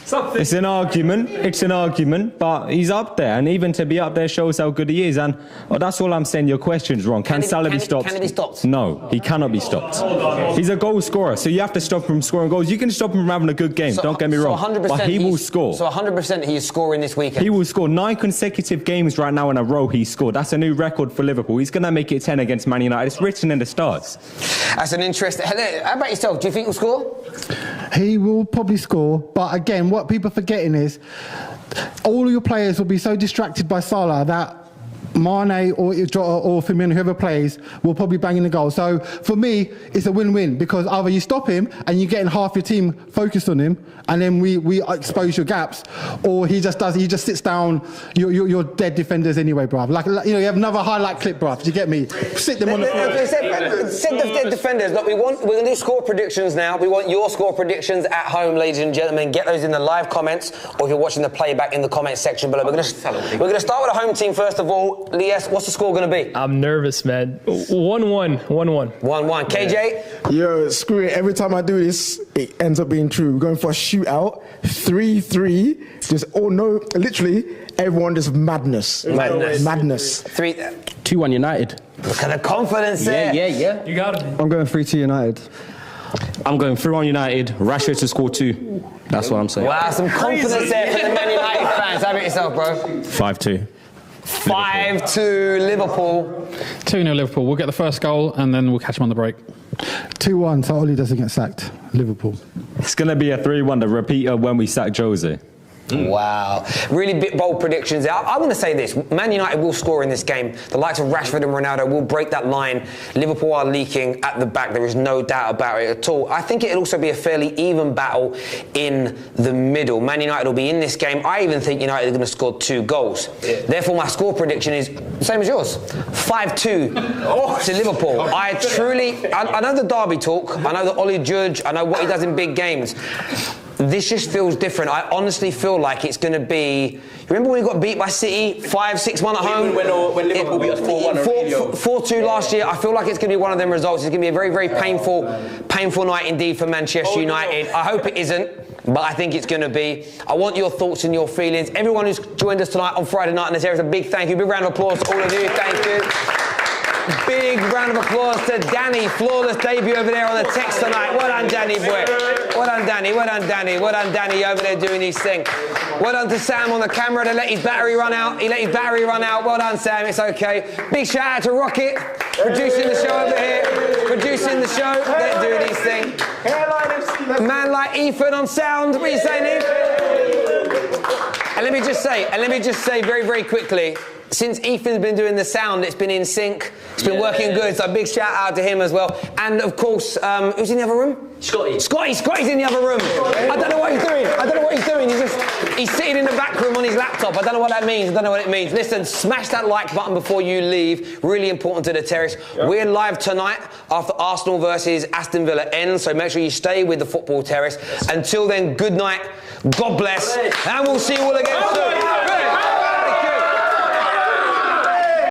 It's an argument, but he's up there, and even to be up there shows how good he is. And that's all I'm saying. Your question's wrong. Can Salah be stopped? Can he be stopped? No, he cannot be stopped. He's a goal scorer, so you have to stop him from scoring goals. You can stop him from having a good game. Don't get me wrong, but he will score. So 100% he is scoring this weekend. He will score 9 consecutive games right now in a row. He's scored. That's a new record for Liverpool. He's going to make it 10 against Man United. It's written in the stars. That's an interesting. How about yourself? Do you think he'll score? He will probably score, but again, what people are forgetting is all of your players will be so distracted by Salah that Mane or Firmino, whoever plays, will probably bang in the goal. So for me, it's a win-win, because either you stop him and you're getting half your team focused on him, and then we expose your gaps, or he just sits down your dead defenders anyway, bruv. You have another highlight clip, bruv. Do you get me? Sit them on the floor. Sit the dead defenders. Look, we're going to do score predictions now. We want your score predictions at home, ladies and gentlemen. Get those in the live comments, or if you're watching the playback, in the comments section below. We're going to start with the home team first of all. Lies, what's the score going to be? I'm nervous, man. 1-1. 1-1. KJ? Yo, screw it. Every time I do this, it ends up being true. We're going for a shootout. 3-3. Just, literally, everyone just madness. 2-1 United. Look at the confidence there. Yeah. You got it. I'm going 3-2 United. I'm going 3-1 United. Rashford to score 2. That's what I'm saying. Wow, some confidence there for the Man United fans. How about yourself, bro? 5-2. 5-2 Liverpool. 2-0 Liverpool. We'll get the first goal and then we'll catch them on the break. 2-1, so Oli doesn't get sacked. Liverpool. It's going to be a 3-1, the repeat of when we sacked Jose. Wow. Really big, bold predictions there. I want to say this. Man United will score in this game. The likes of Rashford and Ronaldo will break that line. Liverpool are leaking at the back. There is no doubt about it at all. I think it'll also be a fairly even battle in the middle. Man United will be in this game. I even think United are going to score 2 goals. Yeah. Therefore, my score prediction is the same as yours. 5-2 to Liverpool. I know the derby talk. I know the Ollie Judge. I know what he does in big games. This just feels different. I honestly feel like it's going to be... You remember when we got beat by City 5-6-1 at home? When Liverpool beat us 4-1. 4-2 last year. I feel like it's going to be one of them results. It's going to be a very, very painful night indeed for Manchester United. I hope it isn't, but I think it's going to be. I want your thoughts and your feelings. Everyone who's joined us tonight on Friday night in this area, a big thank you. Big round of applause to all of you. Thank you. Big round of applause to Danny. Flawless debut over there on the text tonight. Well done, Danny, boy. Well done, Danny. Well done, Danny. Well done, Danny, over there doing his thing. Well done to Sam on the camera to let his battery run out. He let his battery run out. Well done, Sam. It's okay. Big shout out to Rocket, producing the show over here. Producing the show. They're doing his thing. Man like Ethan on sound. What are you saying, Ethan? And let me just say very, very quickly, since Ethan's been doing the sound, it's been in sync. It's been working good, so big shout out to him as well. And of course, who's in the other room? Scotty's in the other room. I don't know what he's doing. He's sitting in the back room on his laptop. I don't know what that means. Listen, smash that like button before you leave. Really important to the Terrace. Yep. We're live tonight after Arsenal versus Aston Villa ends, so make sure you stay with the Football Terrace. Until then, good night, God bless, and we'll see you all again soon.